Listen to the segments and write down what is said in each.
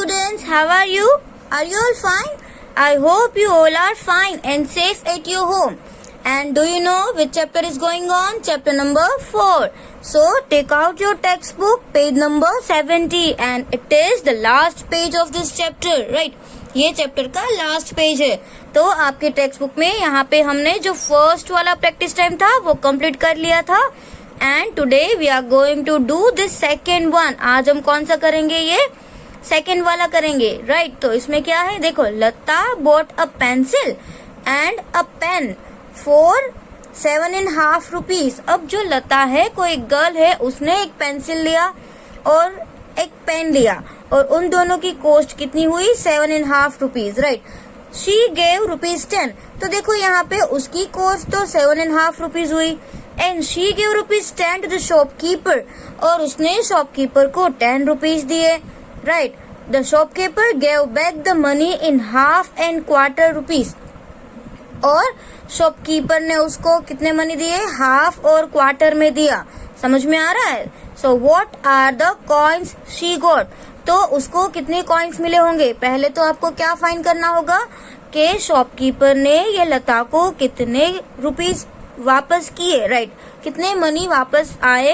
students, how are you? Are you all fine? I hope you all are fine and safe at your home. And do you know which chapter is going on? Chapter number 4. So take out your textbook, page number 70, and it is the last page of this chapter, right? ये chapter का last page है. तो आपके text book में यहाँ पे हमने जो फर्स्ट वाला प्रैक्टिस टाइम था वो कंप्लीट कर लिया था. And today we are going to do this second one. आज हम कौन सा करेंगे? ये सेकेंड वाला करेंगे, राइट? तो इसमें क्या है देखो. Lata bought a pencil and a pen for 7.5 rupees. अब जो लता है, कोई गर्ल है, उसने एक पेंसिल लिया और एक पेन लिया और उन दोनों की कॉस्ट कितनी हुई? 7.5 रुपीज, राइट? She gave ₹10. तो देखो यहाँ पे उसकी कॉस्ट तो 7.5 रुपीज हुई and she gave ₹10 to the shopkeeper. और उसने शॉपकीपर को 10 रुपीज दिए, right? The shopkeeper gave back the money in half and quarter rupees. और शॉपकीपर ने उसको कितने मनी दिए? हाफ और क्वार्टर में दिया. समझ में आ रहा है? So what are the coins she got. तो उसको कितने कॉइन्स मिले होंगे? पहले तो आपको क्या फाइंड करना होगा कि शॉपकीपर ने ये लता को कितने रुपीज वापस किए, राइट? कितने मनी वापस आए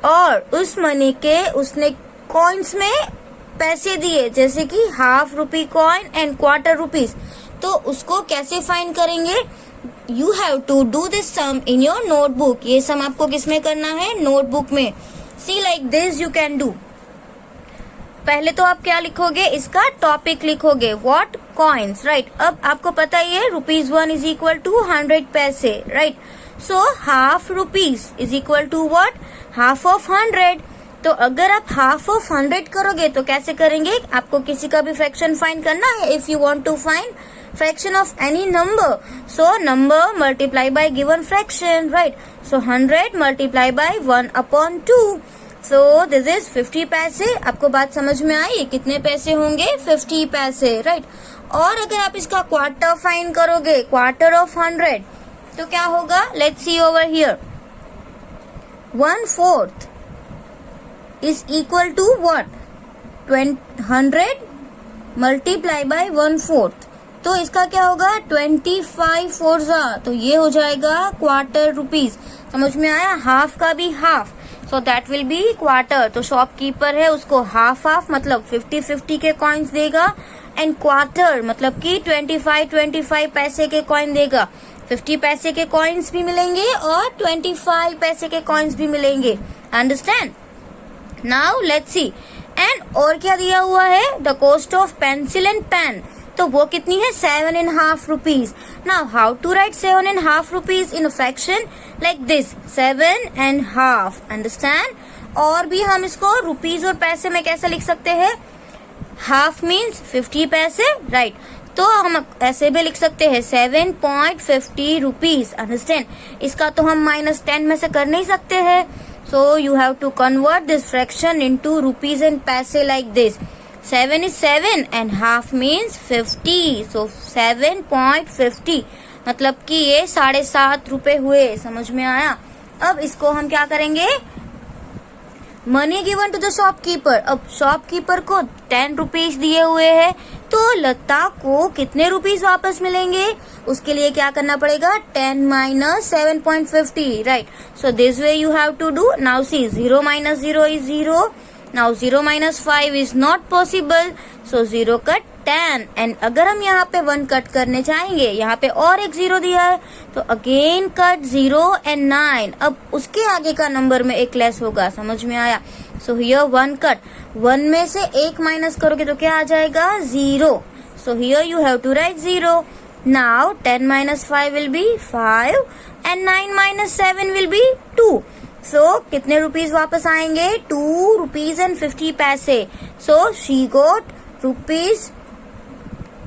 और उस मनी के उसने कॉइन्स में पैसे दिए, जैसे कि half rupee coin and quarter rupees. तो उसको कैसे फाइंड करेंगे? You have to do this sum in your notebook. ये सम आपको किसमें करना है? नोटबुक में. See like this you can do. पहले तो आप क्या लिखोगे? इसका टॉपिक लिखोगे. व्हाट? Coins, right? अब आपको पता ही है ₹1 is equal to 100 paise, right? So half rupees is equal to what? Half of 100. तो अगर आप हाफ ऑफ 100 करोगे तो कैसे करेंगे? आपको किसी का भी फ्रैक्शन फाइंड करना है. If you want to find fraction of any number, so number multiply by given fraction, right? So 100 multiply by 1/2. So this is 50 पैसे. आपको बात समझ में आई? कितने पैसे होंगे? 50 पैसे, राइट? और अगर आप इसका क्वार्टर फाइंड करोगे, क्वार्टर ऑफ 100, तो क्या होगा? Let's see over here. 1/4 is equal to what? 100 multiply by 1/4. तो इसका क्या होगा? 25 4 तो ये हो जाएगा क्वार्टर रुपीज. समझ में आया? हाफ का भी half, so that will be quarter. तो शॉपकीपर है, उसको हाफ हाफ मतलब 50-50 के कॉइन्स देगा एंड क्वार्टर मतलब कि 25 पैसे के कॉइन देगा. 50 पैसे के कॉइन्स भी मिलेंगे और 25 पैसे के कॉइन्स भी मिलेंगे. Understand? Now let's see. And और क्या दिया हुआ है? The cost of pencil and pen. तो वो कितनी है? 7.5 rupees. Now how to write 7.5 rupees in a fraction? Like this, 7.5. Understand? और भी हम इसको रुपीज और पैसे में कैसे लिख सकते हैं? हाफ मीन्स 50 पैसे, राइट? तो हम ऐसे भी लिख सकते हैं 7.50 रुपीज. अंडरस्टैंड? इसका तो हम -10 में से कर नहीं सकते हैं. So you have to convert this fraction into rupees and paise like this. 7 is 7 and half means 50. So 7.50 मतलब कि ये 7.5 रुपए हुए. समझ में आया? अब इसको हम क्या करेंगे? Money given to the shopkeeper. अब शॉपकीपर को 10 रुपीज दिए हुए हैं, तो लता को कितने रुपीज वापस मिलेंगे? उसके लिए क्या करना पड़ेगा? 10 minus 7.50, right? So this way you have to do. Now see, 0 minus 0 is 0. Now 0 minus 5 is not possible. So 0 cut 10. And अगर हम यहाँ पे 1 कट करने चाहेंगे, यहाँ पे और एक 0 दिया है, तो अगेन कट 0 and 9. अब उसके आगे का नंबर में एक लेस होगा. समझ में आया? So here 1 cut. 1 में से 1 माइनस करोगे तो क्या आ जाएगा? 0. So here you have to write 0. Now 10 minus 5 will be 5 and 9 minus 7 will be 2. सो कितने रुपीज वापस आएंगे? 2 rupees and 50 paise. So she got rupees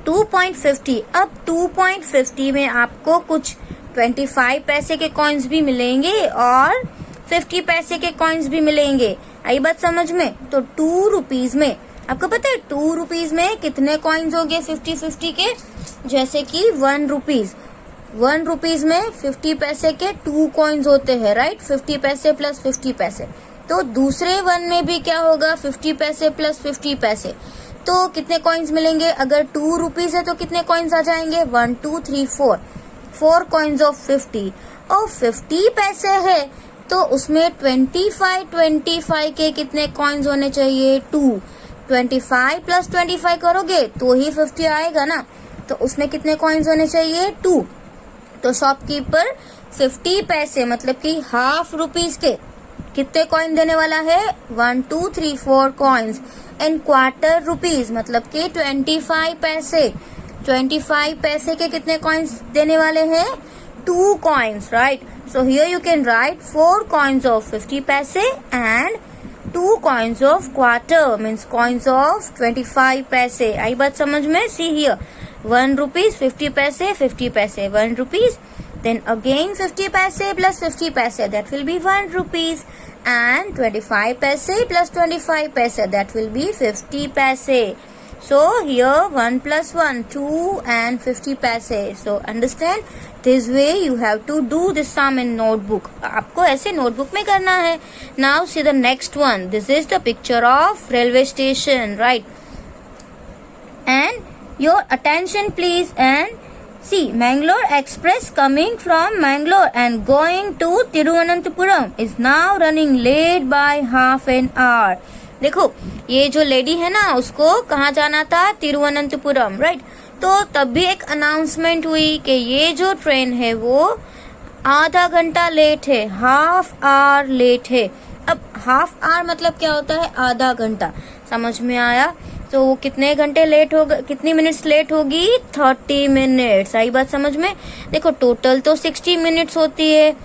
2.50. अब 2.50 में आपको कुछ 25 पैसे के कॉइन्स भी मिलेंगे और 50 पैसे के कॉइन्स भी मिलेंगे. आई बात समझ में? तो 2 रुपीज में आपको पता है 2 रुपीज में कितने कॉइन्स हो गए 50-50 के? जैसे कि 1 रुपीज. 1 रुपीज में 50 पैसे के 2 कॉइन्स होते हैं, राइट? 50 पैसे प्लस 50 पैसे. तो दूसरे 1 में भी क्या होगा? 50 पैसे प्लस 50 पैसे. तो कितने कॉइन्स मिलेंगे? अगर 2 रुपीज है तो कितने कॉइन्स आ जाएंगे? 1 2 3 4, 4 कॉइन्स ऑफ 50। और 50 पैसे है तो उसमें 25 के कितने कॉइन्स होने चाहिए? 2। 25 प्लस 25 करोगे तो ही 50 आएगा ना, तो उसमें कितने कॉइन्स होने चाहिए? 2। तो शॉपकीपर 50 पैसे मतलब कि हाफ रुपीज के कितने कॉइन देने वाला है? 1 2 3 4 कॉइन्स। एंड क्वार्टर रुपीज मतलब कि 25 पैसे, 25 पैसे के कितने कॉइन्स देने वाले हैं? 2 coins, right? So here you can right 4 coins of 50 पैसे and 2 coins of quarter, means coins of 25 पैसे। आई बात समझ में? सी हियर, 1 रुपीज 50 पैसे, 50 पैसे 1 rupees, then again 50 paise plus 50 paise, that will be 1 rupees, and 25 paise plus 25 paise, that will be 50 paise. So here 1 plus 1 2 and 50 paise. So understand, this way you have to do this sum in notebook. आपको ऐसे notebook में करना है. Now see the next one. This is the picture of railway station, right? And your attention please, and see, Mangalore Express coming from Mangalore and going to Tiruvananthapuram is now running late by half an hour. देखो, ये जो lady है ना, उसको कहाँ जाना था? Thiruvananthapuram, right? तो तब भी एक अनाउंसमेंट हुई कि ये जो ट्रेन है वो आधा घंटा लेट है, हाफ आवर लेट है। अब हाफ आवर मतलब क्या होता है? आधा घंटा। समझ में आया? तो वो कितने घंटे लेट होगा, कितनी मिनट्स लेट होगी? 30 मिनट्स। आई बात समझ में? देखो टोटल तो 60 मिनट्स होती है।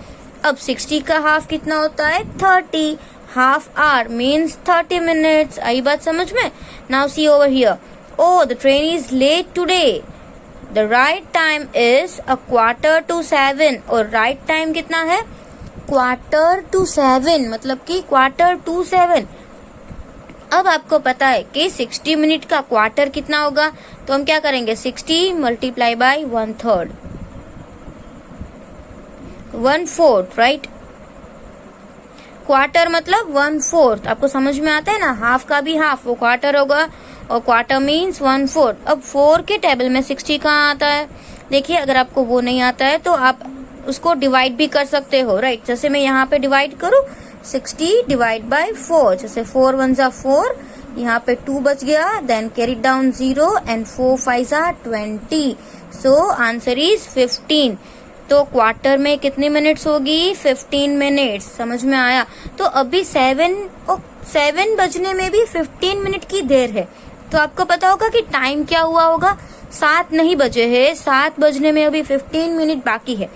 अब 60 का हाफ कितना होता है? 30। Half hour means 30 minutes. आई बात समझ में? Now see over here, oh the train is late today, the right time is 6:45। और राइट टाइम कितना है? 6:45, मतलब कि 6:45। अब आपको पता है कि 60 मिनट का क्वार्टर कितना होगा, तो हम क्या करेंगे? 60 मल्टीप्लाई बाई 1/3, 1/4, राइट? क्वार्टर मतलब 1/4। आपको समझ में आता है ना? हाफ का भी हाफ वो क्वार्टर होगा, और क्वार्टर मीन्स 1/4। अब 4 के टेबल में 60 कहाँ आता है? देखिए, अगर आपको वो नहीं आता है तो आप उसको डिवाइड भी कर सकते हो, राइट? जैसे मैं यहाँ पे डिवाइड करूँ, 60 डिवाइड बाय 4, जैसे 4 1 जा 4, यहाँ पे 2 बच गया, देन कैरी डाउन 0 एंड 4 5 जा 20। So answer is 15। तो क्वार्टर में कितनी मिनट्स होगी? 15 मिनट्स। समझ में आया? तो अभी 7 बजने में भी 15 मिनट की देर है। तो आपको पता होगा कि टाइम क्या हुआ होगा? 7 नहीं बजे है, 7 बजने में अभी 15 मिनट बाकी है।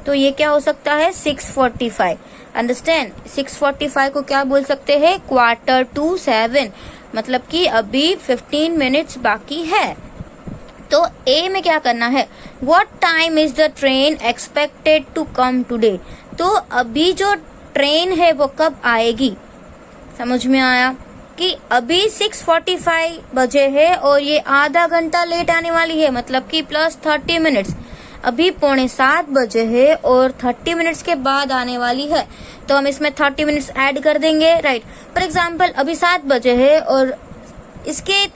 तो ये क्या हो सकता है? 6:45। अंडरस्टैंड? 6:45 को क्या बोल सकते हैं? 6:45, मतलब कि अभी 15 मिनट्स बाकी है। तो ए में क्या करना है? What time is the train expected to come today? तो अभी जो ट्रेन है वो कब आएगी? समझ में आया कि अभी 6:45 बजे है और ये आधा घंटा लेट आने वाली है, मतलब कि प्लस 30 मिनट्स। अभी 6:45 बजे है और 30 मिनट्स के बाद आने वाली है, तो हम इसमें 30 मिनट्स ऐड कर देंगे, राइट? फॉर एग्जाम्पल अभी 7 बजे है और इसके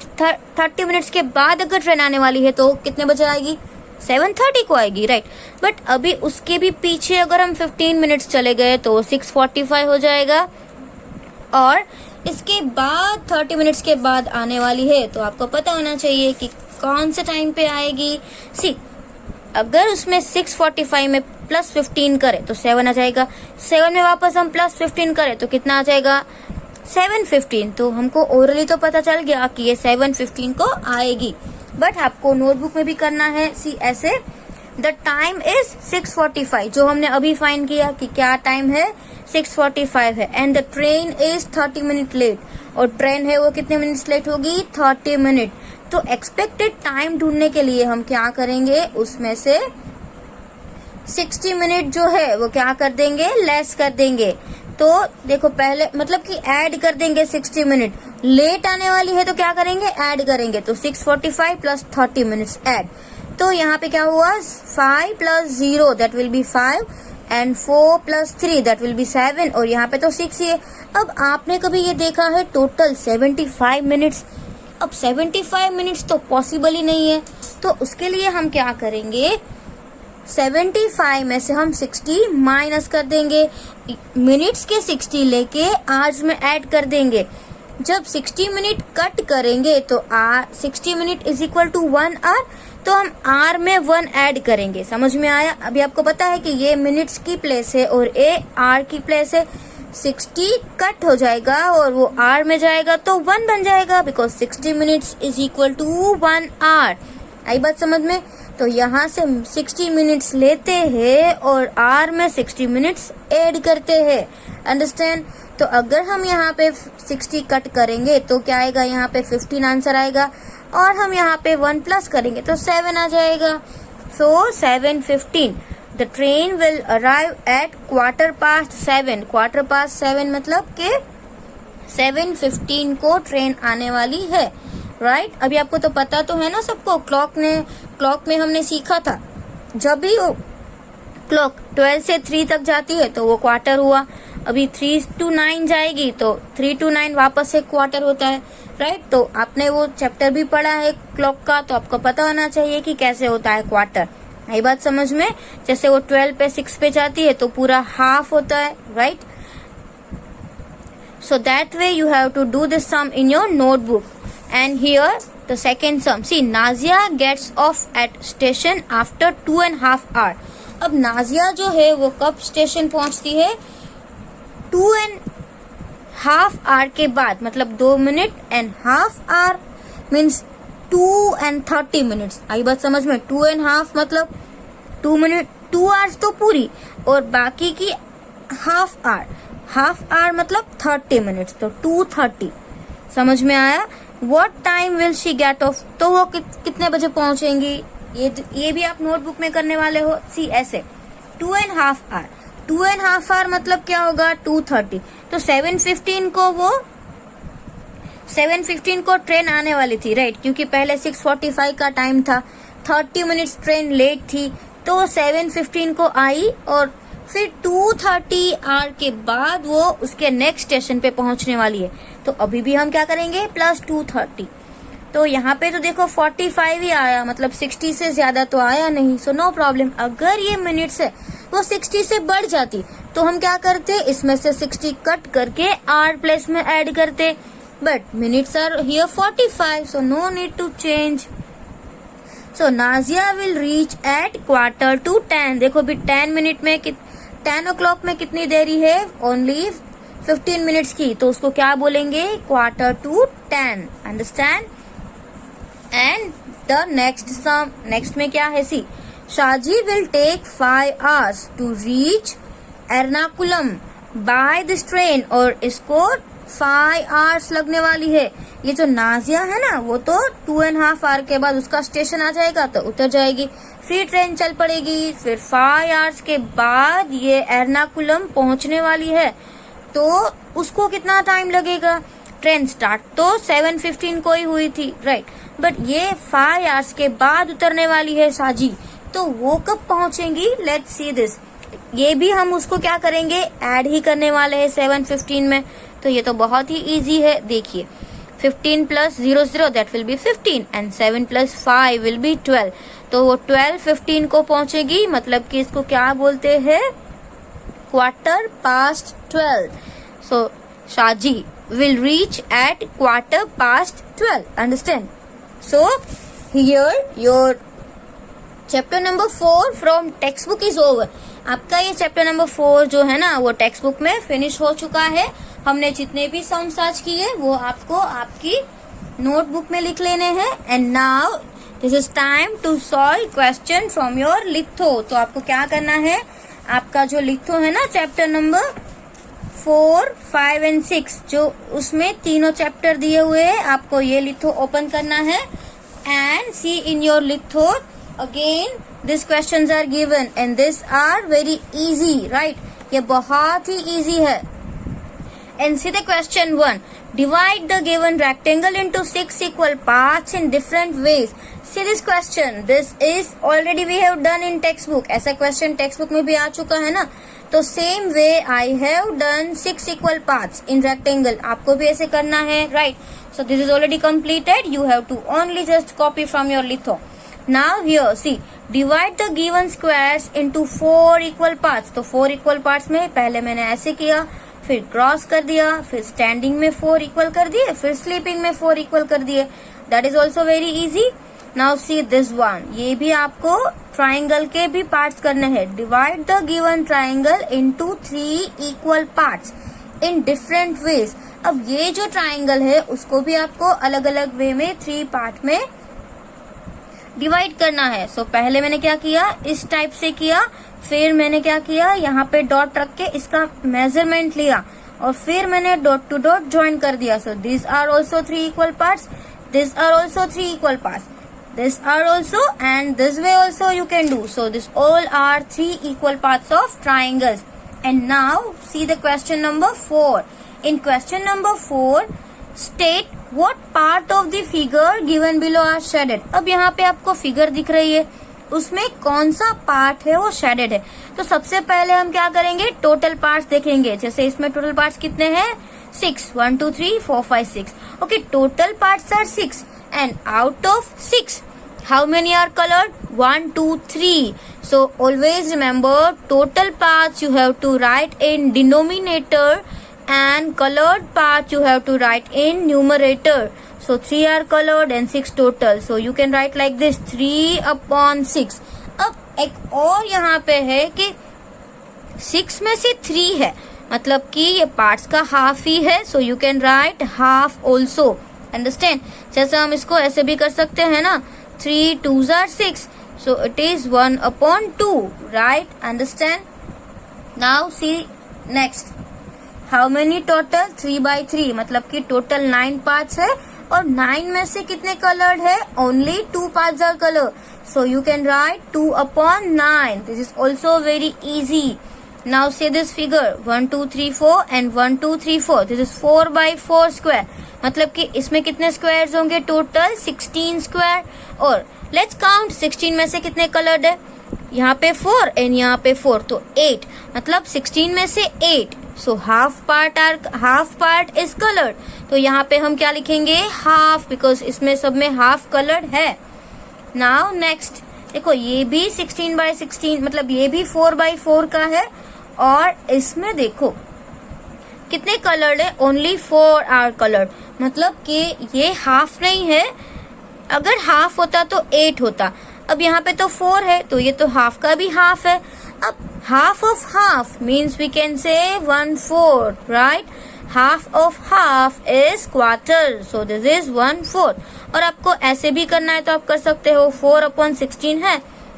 30 मिनट्स के बाद अगर ट्रेन आने वाली है तो कितने बजे आएगी? 7:30 को आएगी, राइट? बट अभी उसके भी पीछे अगर हम 15 मिनट्स चले गए तो 6:45 हो जाएगा, और इसके बाद 30 मिनट्स के बाद आने वाली है, तो आपको पता होना चाहिए कि कौन से टाइम पे आएगी। सी, अगर उसमें 6:45 में प्लस 15 करें तो 7 आ जाएगा, 7 में वापस हम प्लस 15 करें तो कितना आ जाएगा? 7:15। तो हमको ओरली तो पता चल गया कि ये 7:15 को आएगी, बट आपको नोटबुक में भी करना है। सी ऐसे, द टाइम इज 6:45, जो हमने अभी फाइंड किया कि क्या टाइम है? 6:45 है, and the train is 30 minute late, और ट्रेन है वो कितने मिनट्स लेट होगी? 30 मिनट। तो एक्सपेक्टेड टाइम ढूंढने के लिए हम क्या करेंगे? उसमें से 60 मिनट जो है वो क्या कर देंगे? लेस कर देंगे। तो देखो पहले मतलब कि ऐड कर देंगे 60 मिनट, लेट आने वाली है तो क्या करेंगे? ऐड करेंगे। तो 6:45 प्लस 30 मिनट्स ऐड, तो यहाँ पे क्या हुआ? 5 + 0 that will be 5, and 4 + 3 that will be 7, और यहाँ पे तो 6 ही है। अब आपने कभी ये देखा है टोटल 75 मिनट्स? अब 75 मिनट्स तो पॉसिबल ही नहीं है, तो उसके लिए हम क्या करेंगे, 75 में से हम 60 माइनस कर देंगे, मिनट्स के 60 लेके आवर्स में ऐड कर देंगे। जब 60 मिनट कट करेंगे तो 60 minute is equal to 1 hour, तो हम आर में 1 ऐड करेंगे। समझ में आया? अभी आपको पता है कि ये मिनट्स की प्लेस है और ये आर की प्लेस है। 60 कट हो जाएगा और वो आर में जाएगा तो 1 बन जाएगा, because 60 minutes is equal to 1 hour. आई बात समझ में? तो यहाँ से 60 मिनट्स लेते हैं और आर में 60 मिनट्स ऐड करते हैं। अंडरस्टैंड? तो अगर हम यहाँ पे 60 कट करेंगे तो क्या आएगा, यहाँ पे 15 आंसर आएगा, और हम यहाँ पे 1 प्लस करेंगे तो 7 आ जाएगा। सो 7:15 the train will arrive at 7:15। 7:15 मतलब के 7:15 को ट्रेन आने वाली है, राइट? अभी आपको तो पता तो है ना सबको, क्लॉक में हमने सीखा था, जब भी वो क्लॉक 12 से 3 तक जाती है तो वो क्वार्टर हुआ। अभी 3 to 9 जाएगी तो 3 to 9 वापस से क्वार्टर होता है, राइट? तो आपने वो चैप्टर भी पढ़ा है क्लॉक का, तो आपको पता होना चाहिए कि कैसे होता है क्वार्टर। यही बात समझ में? जैसे वो 12 पे 6 पे जाती है तो पूरा हाफ होता है, right? So that way you have to do this sum in your notebook. And here the second sum. See, Nazia gets off at station after 2.5 hours. अब नाजिया जो है वो कब स्टेशन पहुंचती है? 2.5 hours के बाद, मतलब 2.5 hours मीन्स 2 and 30 minutes। आई बात समझ में? 2.5 मतलब 2 hours तो पूरी, और बाकी की हाफ आवर मतलब 30 मिनट्स, तो 2:30। समझ में आया? What time will she get off? तो वो कितने बजे पहुंचेंगी? ये भी आप नोटबुक में करने वाले हो। सी ऐसे 2.5 hours, 2.5 hours मतलब क्या होगा? 2:30। तो 7:15 को ट्रेन आने वाली थी, राइट? क्योंकि पहले 6:45 का टाइम था, 30 मिनट्स ट्रेन लेट थी, तो 7:15 को आई और फिर 2:30 आवर के बाद वो उसके नेक्स्ट स्टेशन पे पहुंचने वाली है। तो अभी भी हम क्या करेंगे? प्लस 2:30। तो यहाँ पे तो देखो 45 ही आया, मतलब 60 से ज्यादा तो आया नहीं, सो नो प्रॉब्लम। अगर ये मिनट्स है वो 60 से बढ़ जाती तो हम क्या करते? इसमें से 60 कट करके आर प्लेस में ऐड करते, but minutes are here 45, so no need to change. So Nazia will reach at 9:45. देखो भी 10 मिनट में 10 o'clock में कितनी देरी है? ओनली 15 मिनट्स की, तो उसको क्या बोलेंगे? 9:45. अंडरस्टैंड? एंड द नेक्स्ट में क्या है? See, Shaji will take 5 hours to reach Ernakulam by this train, और इसको 5 hours लगने वाली है। ये जो नाजिया है ना, वो तो 2.5 hours के बाद उसका स्टेशन आ जाएगा तो उतर जाएगी, फिर ट्रेन चल पड़ेगी, फिर 5 hours के बाद ये एर्नाकुलम पहुंचने वाली है। तो उसको कितना टाइम लगेगा? ट्रेन स्टार्ट तो 7:15 को ही हुई थी, राइट? बट ये 5 hours के बाद उतरने वाली है साजी, तो वो कब पहुंचेंगी? Let's see this. ये भी हम उसको क्या करेंगे? ऐड ही करने वाले हैं 7:15 में। तो ये तो बहुत ही इजी है, देखिए 15 + 00 that will be 15 and 7 + 5 will be 12। तो वो 12:15 को पहुंचेगी, मतलब कि इसको क्या बोलते हैं? 12:15। सो Shaji will reach at 12:15. Understand? So here your chapter number 4 from textbook is over. आपका ये चैप्टर नंबर 4 जो है ना, वो टेक्स्ट बुक में फिनिश हो चुका है। हमने जितने भी सम्स आज किए वो आपको आपकी नोटबुक में लिख लेने हैं। And now this is time to solve question from your Litho. तो आपको क्या करना है? आपका जो लिथो है ना, चैप्टर नंबर 4, 5 and 6, जो उसमें तीनों चैप्टर दिए हुए हैं, आपको ये लिथो ओपन करना है and see in your Litho again this questions are given and this are very easy, right? ये बहुत ही इजी है। and see the question 1. Divide the given rectangle into 6 equal parts in different ways. See this question. This is already we have done in textbook. ऐसा question textbook में भी आ चुका है ना. तो same way I have done 6 equal parts in rectangle. आपको भी ऐसे करना है, right? So this is already completed. You have to only just copy from your litho. Now here see, divide the given squares into 4 equal parts. तो 4 equal parts में पहले मैंने ऐसे किया, फिर क्रॉस कर दिया, फिर स्टैंडिंग में 4 इक्वल कर दिए, फिर स्लीपिंग में 4 इक्वल कर दिए. That is also very easy. Now see this one. ये भी आपको ट्राइंगल के भी पार्ट्स करने हैं. Divide the given triangle into 3 equal parts in different ways. अब ये जो ट्राइंगल है उसको भी आपको अलग अलग वे में 3 पार्ट में डिवाइड करना है. सो पहले मैंने क्या किया, इस टाइप से किया, फिर मैंने क्या किया, यहाँ पे डॉट रख के इसका मेजरमेंट लिया और फिर मैंने डॉट टू डॉट ज्वाइन कर दिया. So this are also 3 equal parts, this are also 3 equal parts, this are also, and this way also you can do. So this all are 3 equal parts of triangles. And now see the question number 4. In question number 4 state what part of the figure given below are shaded. अब यहाँ पे आपको figure दिख रही है, उसमें कौन सा पार्ट है वो शेडेड है. तो सबसे पहले हम क्या करेंगे, टोटल पार्ट्स देखेंगे. जैसे इसमें टोटल पार्ट्स कितने हैं, 6. 1 2 3 4 5 6. Okay, total parts are 6 and out of 6 how many are colored, 1 2 3. So always remember total parts you have to write in denominator and colored part you have to write in numerator. So 3 are colored and 6 total. So you can write like this, 3/6. अब एक और यहाँ पे है कि 6 में से 3 है, मतलब कि ये पार्ट्स का हाफ ही है. So you can write half also. Understand? जैसे हम इसको ऐसे भी कर सकते हैं ना, 3 2s are 6. So it is 1/2. Right? Understand? Now see next. How many total, 3/3, मतलब कि टोटल 9 पार्ट्स है और 9 में से कितने कलर्ड है, only 2 parts are colour. So you can write 2/9. This is also very easy. Now see this figure 1 2 3 4 and 1 2 3 4. This is 4/4 square, मतलब कि इसमें कितने स्क्वायर्स होंगे, टोटल 16 स्क्वायर. और लेट्स काउंट 16 में से कितने कलर्ड है, यहाँ पे 4 एंड यहाँ पे 4, तो 8, मतलब 16 में से 8. So half part is coloured. तो यहाँ पे हम क्या लिखेंगे, हाफ, बिकॉज इसमें सब में हाफ कलर्ड है. नाउ नेक्स्ट देखो, ये भी 16/16, मतलब ये भी 4/4 का है और इसमें देखो कितने कलर्ड है, ओनली 4 आर कलर्ड, मतलब कि ये हाफ नहीं है. अगर हाफ होता तो 8 होता. अब यहाँ पे तो 4 है, तो ये तो हाफ का भी हाफ है. अब half of half means we can say 1/4, right? Half of half is quarter, so this is 1/4. और आपको ऐसे भी करना है तो आप कर सकते हो. 4/16 है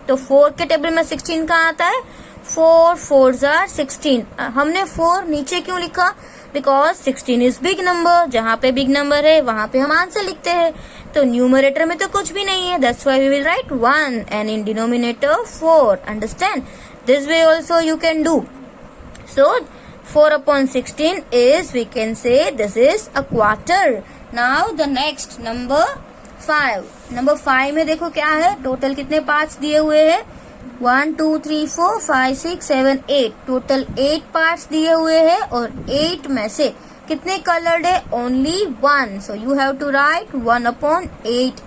तो 4 के टेबल में 16 कहाँ आता है, 4 4s are 16. हमने 4 नीचे क्यों लिखा, बिकॉज 16 इज बिग नंबर. जहाँ पे बिग नंबर है वहां पे हम आंसर लिखते हैं. तो न्यूमरेटर में तो कुछ भी नहीं है, that's why we will write 1 and in denominator 4. Understand? This way also you can do. So 4/16 is, we can say this is a quarter. Now the next number 5. Number 5 में देखो क्या है, टोटल कितने पार्ट्स दिए हुए हैं, 1 2 3 4 5 6 7 8. Total 8 parts दिए हुए हैं और 8 में से कितने कलर्ड है, only 1. So you have to write 1/8.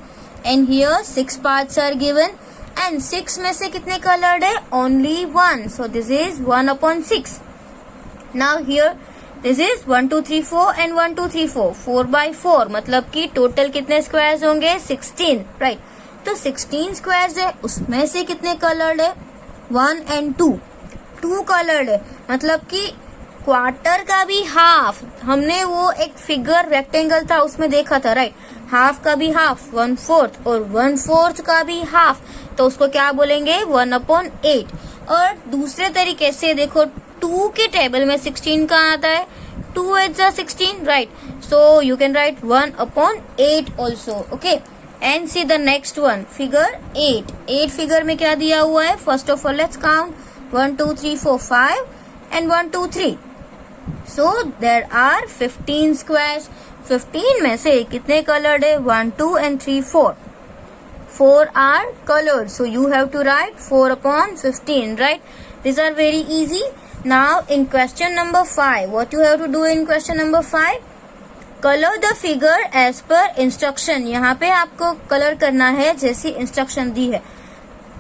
And here 6 parts are given. And 6 में से कितने कलर्ड है, only 1. So this is 1/6. Now here this is 1 2 3 4 and 1 2 3 4, 4/4, मतलब कि टोटल कितने स्क्वायर्स होंगे, 16, राइट. तो 16 स्क्वायर्स है, उसमें से कितने कलर्ड है, 1 and 2. 2 कलर्ड है, मतलब कि क्वार्टर का भी हाफ. हमने वो एक फिगर रेक्टेंगल था उसमें देखा था, राइट. हाफ का भी हाफ 1/4 और 1/4 का भी हाफ, तो उसको क्या बोलेंगे, 1/8. और दूसरे तरीके से देखो, 2 के टेबल में 16 कहाँ आता है, 2 8s are 16, right. So you can write 1/8 also. Okay, and see the next one, figure 8. 8 figure में क्या दिया हुआ है, first of all let's count 1 2 3 4 5 and 1 2 3. So there are 15 squares. 15 में से कितने कलर्ड है? 1, 2 and 3, 4. 4 are colored. So you have to write 4 upon 15, right? These are very easy. Now in question number 5, what you have to do in question number 5? Color the figure as per instruction. यहाँ पे आपको colour करना है जैसी instruction दी है.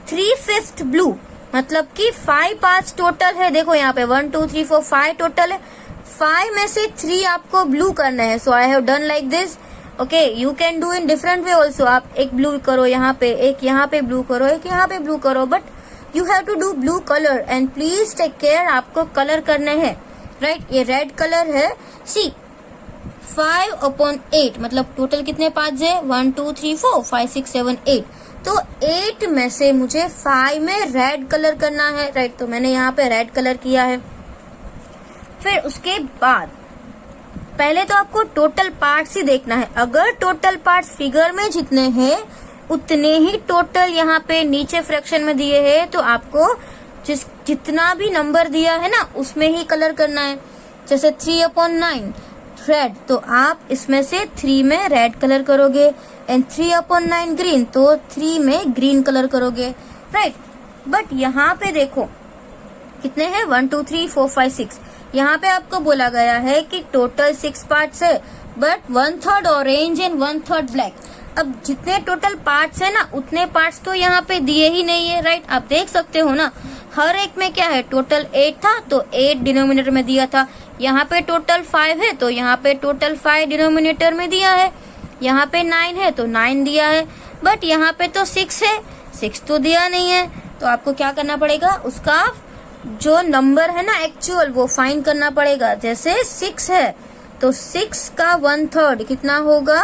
3/5 blue, मतलब कि 5 parts total है. देखो यहाँ पे 1, 2, 3, 4, 5 टोटल है. 5 में से 3 आपको ब्लू करना है. So I have done like this. Okay, you can do in different way also. आप एक ब्लू करो यहाँ पे, एक यहाँ पे ब्लू करो, एक यहाँ पे ब्लू करो, but you have to do blue colour. And please take care, आपको कलर करने हैं, राइट? ये रेड कलर है. सी 5/8, मतलब टोटल कितने पार्ट्स है? 1, 2, 3, 4, 5, 6, 7, 8. तो 8 में से मुझे 5 में रेड कलर करना है, राइट? तो मैंने यहाँ पे रेड कलर किया है. फिर उसके बाद पहले तो आपको टोटल पार्ट्स ही देखना है. अगर टोटल पार्ट्स फिगर में जितने हैं उतने ही टोटल यहाँ पे नीचे फ्रैक्शन में दिए हैं, तो आपको जितना भी नंबर दिया है ना उसमें ही कलर करना है. जैसे 3/9 रेड, तो आप इसमें से 3 में रेड कलर करोगे. एंड 3/9 ग्रीन, तो 3 में ग्रीन कलर करोगे, राइट? बट यहाँ पे देखो कितने हैं? 1, 2, 3, 4, 5, 6. यहाँ पे आपको बोला गया है कि टोटल 6 पार्ट्स है, बट 1/3 ऑरेंज एंड 1/3 ब्लैक. अब जितने टोटल पार्ट्स है ना उतने पार्ट्स तो यहाँ पे दिए ही नहीं है, राइट? आप देख सकते हो ना, हर एक में क्या है? टोटल 8 था तो 8 डिनोमिनेटर में दिया था. यहाँ पे टोटल 5 है तो यहाँ पे टोटल 5 डिनोमिनेटर में दिया है. यहाँ पे 9 है तो 9 दिया है. बट यहाँ पे तो 6 है, 6 तो दिया नहीं है. तो आपको क्या करना पड़ेगा? उसका जो नंबर है ना एक्चुअल, वो फाइंड करना पड़ेगा. जैसे 6 है तो 6 का 1/3 कितना होगा?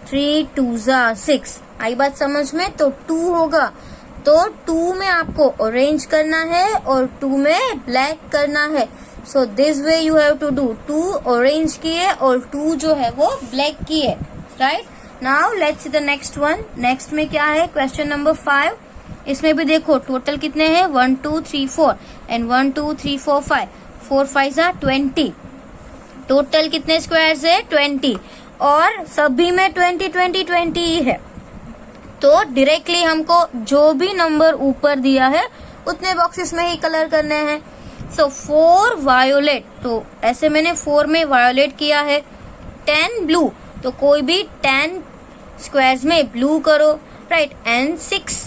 3 2 6. आई बात समझ में? तो 2 होगा. तो 2 में आपको ऑरेंज करना है और 2 में ब्लैक करना है. So this way you have to do. 2 orange की है और 2 जो है वो ब्लैक की है, right? Now let's see the next one. Next में क्या है? Question number 5. इसमें भी देखो टोटल कितने हैं? 1, 2, 3, 4 एंड 1, 2, 3, 4, 5. 4 5 20. टोटल कितने स्क्वायर्स है? 20. और सभी में 20 20 20 ही है. तो डायरेक्टली हमको जो भी नंबर ऊपर दिया है उतने बॉक्सेस में ही कलर करने हैं. सो 4 वायोलेट, तो ऐसे मैंने 4 में वायोलेट किया है. 10 ब्लू, तो कोई भी 10 स्क्वायर्स में ब्लू करो, राइट? एंड 6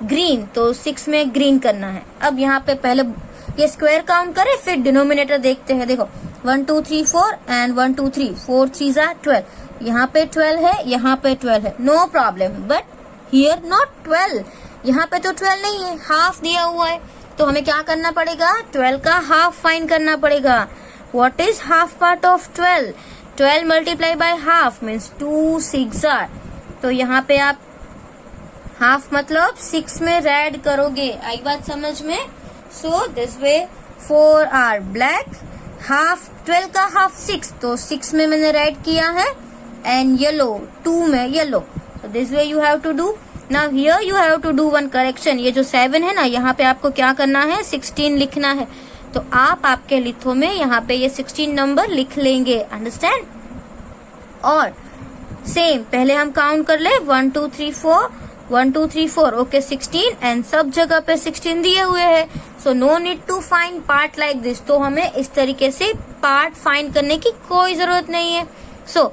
ग्रीन, तो 6 में ग्रीन करना है. अब यहाँ पे पहले ये स्क्वायर काउंट करें फिर डिनोमिनेटर देखते हैं. देखो 1 2 3 4 एंड 1 2 3 4 3 12. यहाँ पे 12 है, यहाँ पे 12 है, no problem. But here not 12, यहाँ पे तो 12 नहीं है, हाफ दिया हुआ है. तो हमें क्या करना पड़ेगा? 12 का हाफ फाइंड करना पड़ेगा. What is half part of 12? 12 multiply by half means 2 6 are. तो यहाँ पे आप हाफ मतलब 6 में रेड करोगे. आई बात समझ में? सो this way 4 are black. Half 12 का हाफ 6, तो 6 में मैंने रेड किया है. एंड येलो 2 में yellow. So this way you have to do. Now here you have to do one correction. ये जो 7 है ना, यहाँ पे आपको क्या करना है? 16 लिखना है. तो आप आपके लिथो में यहाँ पे ये 16 नंबर लिख लेंगे. अंडरस्टैंड? और सेम पहले हम काउंट कर ले. 1 2 3 4 1 2 3 4. ओके 16 एंड सब जगह पे 16 दिए हुए हैं. So no need to find part like this. तो हमें इस तरीके से पार्ट फाइंड करने की कोई जरूरत नहीं है. सो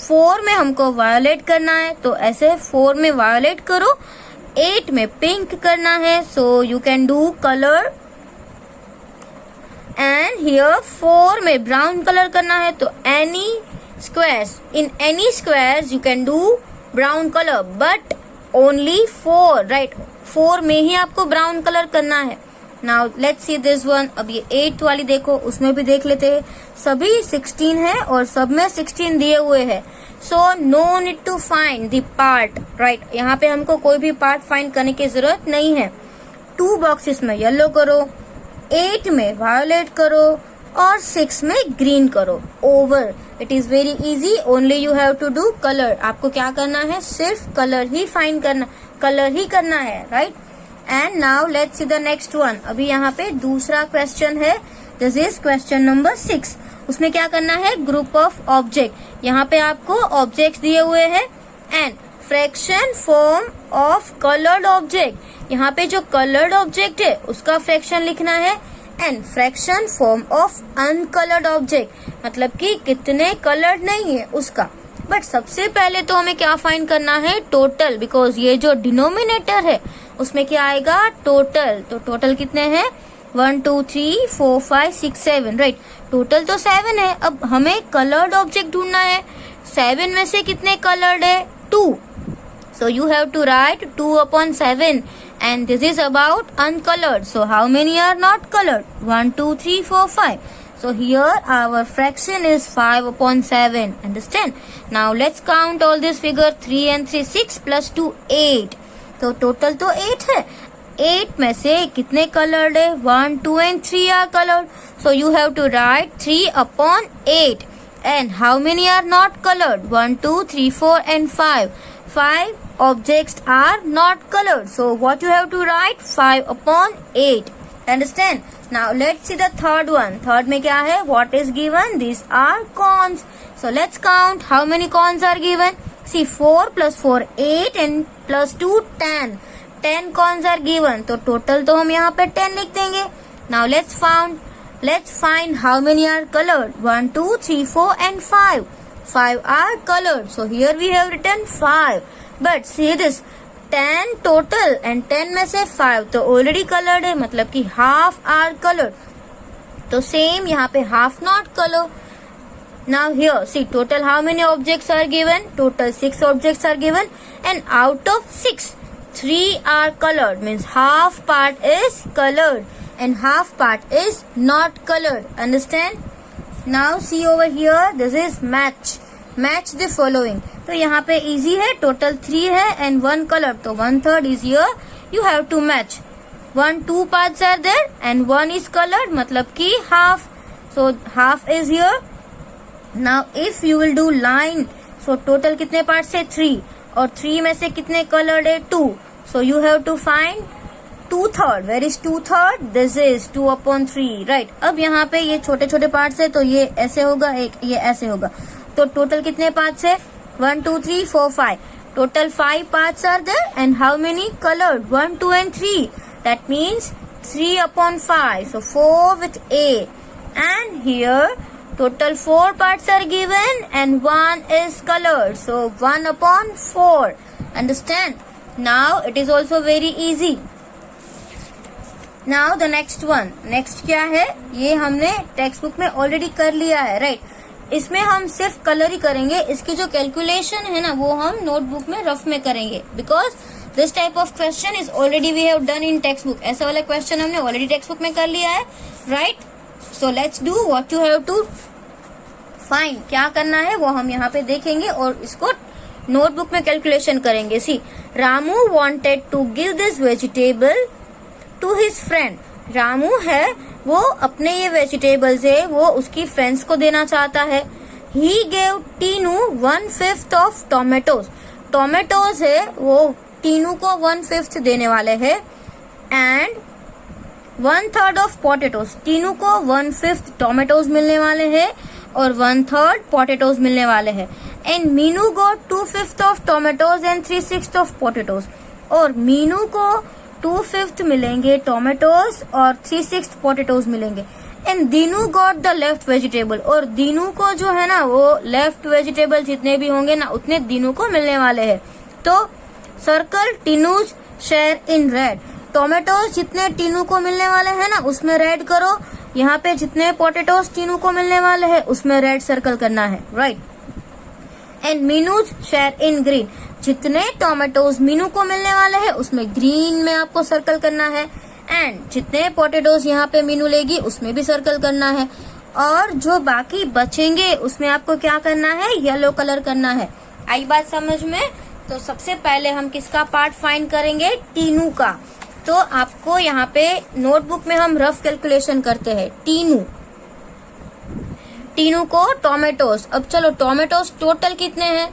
4 में हमको वायोलेट करना है, तो ऐसे 4 में वायोलेट करो. 8 में पिंक करना है, सो you can do colour. And here 4 में ब्राउन कलर करना है, तो any squares, in any squares you can do brown colour. But only 4, right? 4 में ही आपको ब्राउन कलर करना है. Now let's see this one. अब ये 8 वाली देखो, उसमें भी देख लेते हैं. सभी 16 है और सब में 16 दिए हुए हैं. So no need to find the part, right? यहाँ पे हमको कोई भी पार्ट फाइंड करने की जरूरत नहीं है. 2 बॉक्सेस में येलो करो, 8 में वायोलेट करो और 6 में ग्रीन करो. Over. It is very easy. Only you have to do colour. आपको क्या करना है? सिर्फ कलर ही फाइंड करना, कलर ही करना है, right? And now let's see the next one. अभी यहाँ पे दूसरा क्वेश्चन है. This is question number 6. उसमें क्या करना है, ग्रुप ऑफ ऑब्जेक्ट। यहाँ पे आपको ऑब्जेक्ट्स दिए हुए हैं and fraction form of coloured object. यहाँ पे जो कलर्ड ऑब्जेक्ट है उसका फ्रैक्शन लिखना है and fraction form of uncoloured object, मतलब कि कितने कलर्ड नहीं है उसका। बट सबसे पहले तो हमें क्या फाइंड करना है, टोटल, बिकॉज ये जो डिनोमिनेटर है उसमें क्या आएगा, टोटल। तो टोटल कितने हैं, 1 2 3 4 5 6 7, राइट। टोटल तो 7 है। अब हमें कलर्ड ऑब्जेक्ट ढूंढना है। 7 में से कितने कलर्ड है, 2। So you have to write 2 upon 7 and this is about uncolored. So how many are not colored? 1 2 3 4 5. So here our fraction is 5 upon 7. Understand? Now let's count all this figure. 3 and 3 6 plus 2 8. तो total तो 8 है। 8 में से कितने colored है, 1 2 and 3 are colored. So you have to write 3 upon 8. And how many are not colored? 1 2 3 4 and 5. 5 objects are not colored. So what you have to write, 5 upon 8. Understand? Now let's see the third one. Third में क्या है, what is given? These are cons. So let's count how many cons are given. See, 4 plus 4 8 and plus 2 10. 10 cons are given. तो total तो हम यहाँ पे 10 लिख देंगे. Now let's find how many are colored. 1 2 3 4 and 5. 5 are colored. So here we have written 5. But see this, 10 total and 10 में से 5 तो already colored है, मतलब कि half are colored. तो same यहाँ पे half not colored. Now here see, total how many objects are given? Total 6 objects are given and out of 6, 3 are colored, means half part is colored and half part is not colored. Understand? Now see over here, this is match the following. तो यहाँ पे easy है, total 3 है and 1 color, तो 1/3 is here. You have to match. 2 parts are there and 1 is colored, मतलब कि half. So half is here. Now if you will do line, so total कितने parts है, 3 और 3 में से कितने colored है, 2. So you have to find 2/3. Where is 2/3? This is 2 upon 3, right. अब यहाँ पे ये छोटे छोटे पार्ट्स है तो ये ऐसे होगा, एक ये ऐसे होगा। तो टोटल कितने पार्ट्स है, 1 2 3 4 5. Total 5 parts are there and how many colored, 1 2 and 3. That means 3 upon 5. So 4 with A. And here total 4 parts are given and 1 is colored. So 1 upon 4. Understand? Now it is also very easy. Now the next one. Next क्या है, ये हमने text book में already कर लिया है, right. इसमें हम सिर्फ कलर ही करेंगे, इसकी जो कैलकुलेशन है ना वो हम नोटबुक में रफ में करेंगे, because this type of question is already we have done in textbook. ऐसा वाला क्वेश्चन हमने ऑलरेडी टेक्स्ट बुक में कर लिया है, right. So let's do what you have to find. क्या करना है वो हम यहाँ पे देखेंगे और इसको नोटबुक में कैलकुलेशन करेंगे. See, Ramu wanted to give this vegetable to his friend. Ramu है वो अपने ये वेजिटेबल्स है वो उसकी फ्रेंड्स को देना चाहता है. He gave Tinu 1/5 of tomatoes. Tomatoes है वो टीनू को 1/5 देने वाले है एंड 1/3 ऑफ पोटेटोज. टीनू को 1/5 टोमेटोज मिलने वाले हैं और 1/3 पोटेटोज मिलने वाले हैं. And Meenu got 2/5 of tomatoes and 3/6 of potatoes. और मीनू को 2/5 मिलेंगे टोमेटोज और 3/6 पोटेटोज मिलेंगे. And Dinu got the left vegetable. और दीनू को जो है ना वो लेफ्ट वेजिटेबल जितने भी होंगे ना उतने दीनू को मिलने वाले हैं. तो circle Tinu's share in red. Tomatoes जितने टीनू को मिलने वाले हैं ना उसमें रेड करो. यहाँ पे जितने पोटेटोज टीनू को मिलने वाले हैं उसमें रेड सर्कल करना है, right. And Meenu's share in green. जितने टोमेटोज मीनू को मिलने वाले हैं उसमें ग्रीन में आपको सर्कल करना है. एंड जितने पोटेटोज यहाँ पे मीनू लेगी उसमें भी सर्कल करना है. और जो बाकी बचेंगे उसमें आपको क्या करना है, येलो कलर करना है. आई बात समझ में? तो सबसे पहले हम किसका पार्ट फाइंड करेंगे, टीनू का. तो आपको यहाँ पे नोटबुक में हम रफ कैलकुलेशन करते हैं. टीनू को टोमेटोज. अब चलो टोमेटोज टोटल कितने हैं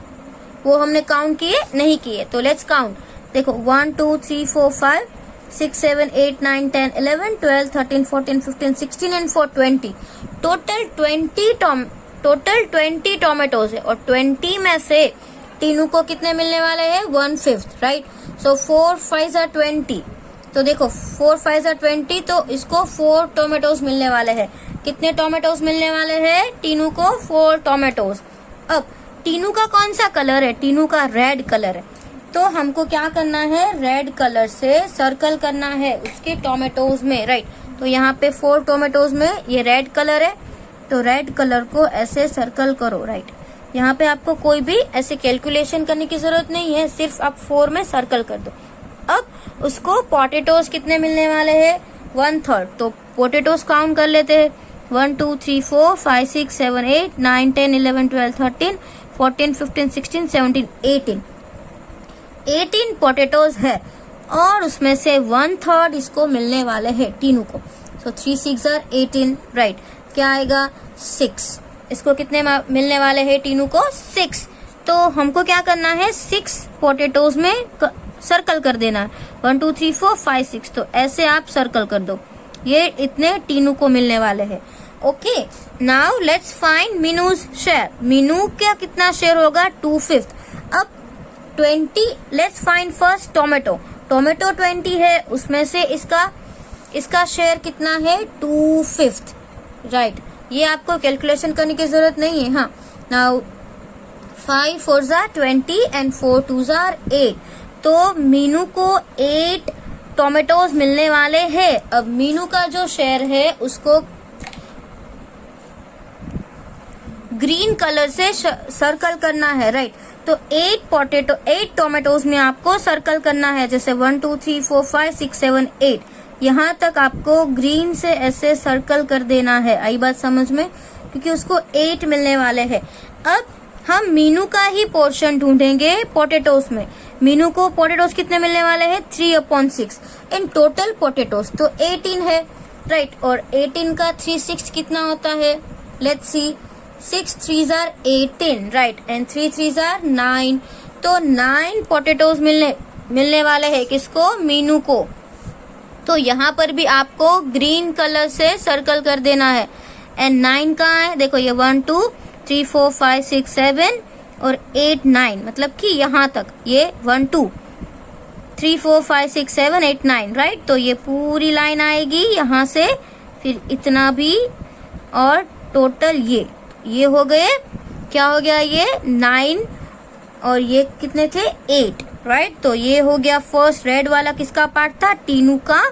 वो हमने काउंट किए नहीं किए, तो लेट्स काउंट. देखो 1 2 3 4 5 6, 7, 8, 9, 10, 11, 12, 13, 14, 15, 16 and 4, 20. टोटल 20 टोमेटोज है और 20 में से टीनू को कितने मिलने वाले हैं? 1/5, राइट? So 4 5 are 20. तो देखो 4 5 are 20, तो इसको 4 टोमेटोज मिलने वाले हैं। कितने टोमेटोज मिलने वाले हैं टीनू को? 4 टोमेटोज। अब टीनू का कौन सा कलर है? टीनू का रेड कलर है। तो हमको क्या करना है? रेड कलर से सर्कल करना है उसके टोमेटोज में, राइट? तो यहाँ पे 4 टोमेटोज में ये रेड कलर है, तो रेड कलर को ऐसे सर्कल करो, राइट? यहाँ पे आपको कोई भी ऐसे कैलकुलेशन करने की जरूरत नहीं है, सिर्फ आप 4 में सर्कल कर दो। अब उसको पोटेटोज कितने मिलने वाले हैं? 1/3। तो पोटेटोज काउंट कर लेते हैं। 1 2 3 4 5 6 7 8 9 10 11 12 13 14 15 16 17 18 पोटेटोज है और उसमें से 1/3 इसको मिलने वाले हैं टीनू को। सो 3 6 are 18, राइट? क्या आएगा? 6। इसको कितने मिलने वाले हैं टीनू को? 6। तो हमको क्या करना है? 6 पोटेटोज में सर्कल कर देना है। 1 2 3 4 5 6। तो ऐसे आप सर्कल कर दो, ये इतने टीनू को मिलने वाले हैं। Okay, now let's find Meenu's share. Meenu का कितना शेयर होगा? 2/5। अब 20, let's find first tomato. Tomato 20 है, उसमें से इसका शेयर कितना है? 2/5, राइट? ये आपको कैलकुलेशन करने की जरूरत नहीं है। हाँ, now 5 4s are 20 and 4 2s are 8. तो मीनू को 8 टोमेटोज मिलने वाले हैं। अब मीनू का जो शेयर है उसको ग्रीन कलर से सर्कल करना है, राइट? तो 8 टोमेटोज में आपको सर्कल करना है, जैसे 1 2 3 4 5 6 7 8 यहाँ तक आपको ग्रीन से ऐसे सर्कल कर देना है। आई बात समझ में? क्योंकि उसको 8 मिलने वाले हैं। अब हम मीनू का ही पोर्शन ढूंढेंगे पोटेटोज में। मीनू को पोटेटोज कितने मिलने वाले हैं? 3/6 इन टोटल पोटेटोज। तो 18 है, राइट? और 18 का 3/6 कितना होता है? Let's see. 6 3s are 18, right? And 3 3s are 9। तो 9 पोटेटोज मिलने वाले हैं किसको? मीनू को। तो यहाँ पर भी आपको ग्रीन कलर से सर्कल कर देना है। एंड 9 कहाँ है? देखो ये 1 2 3 4 5 6 7 और 8 9, मतलब कि यहाँ तक ये 1 2 3 4 5 6 7 8 9, राइट? तो ये पूरी लाइन आएगी यहाँ से, फिर इतना भी, और टोटल ये हो गए। क्या हो गया? ये 9 और ये कितने थे? 8, राइट? तो ये हो गया फर्स्ट। रेड वाला किसका पार्ट था? टीनू का।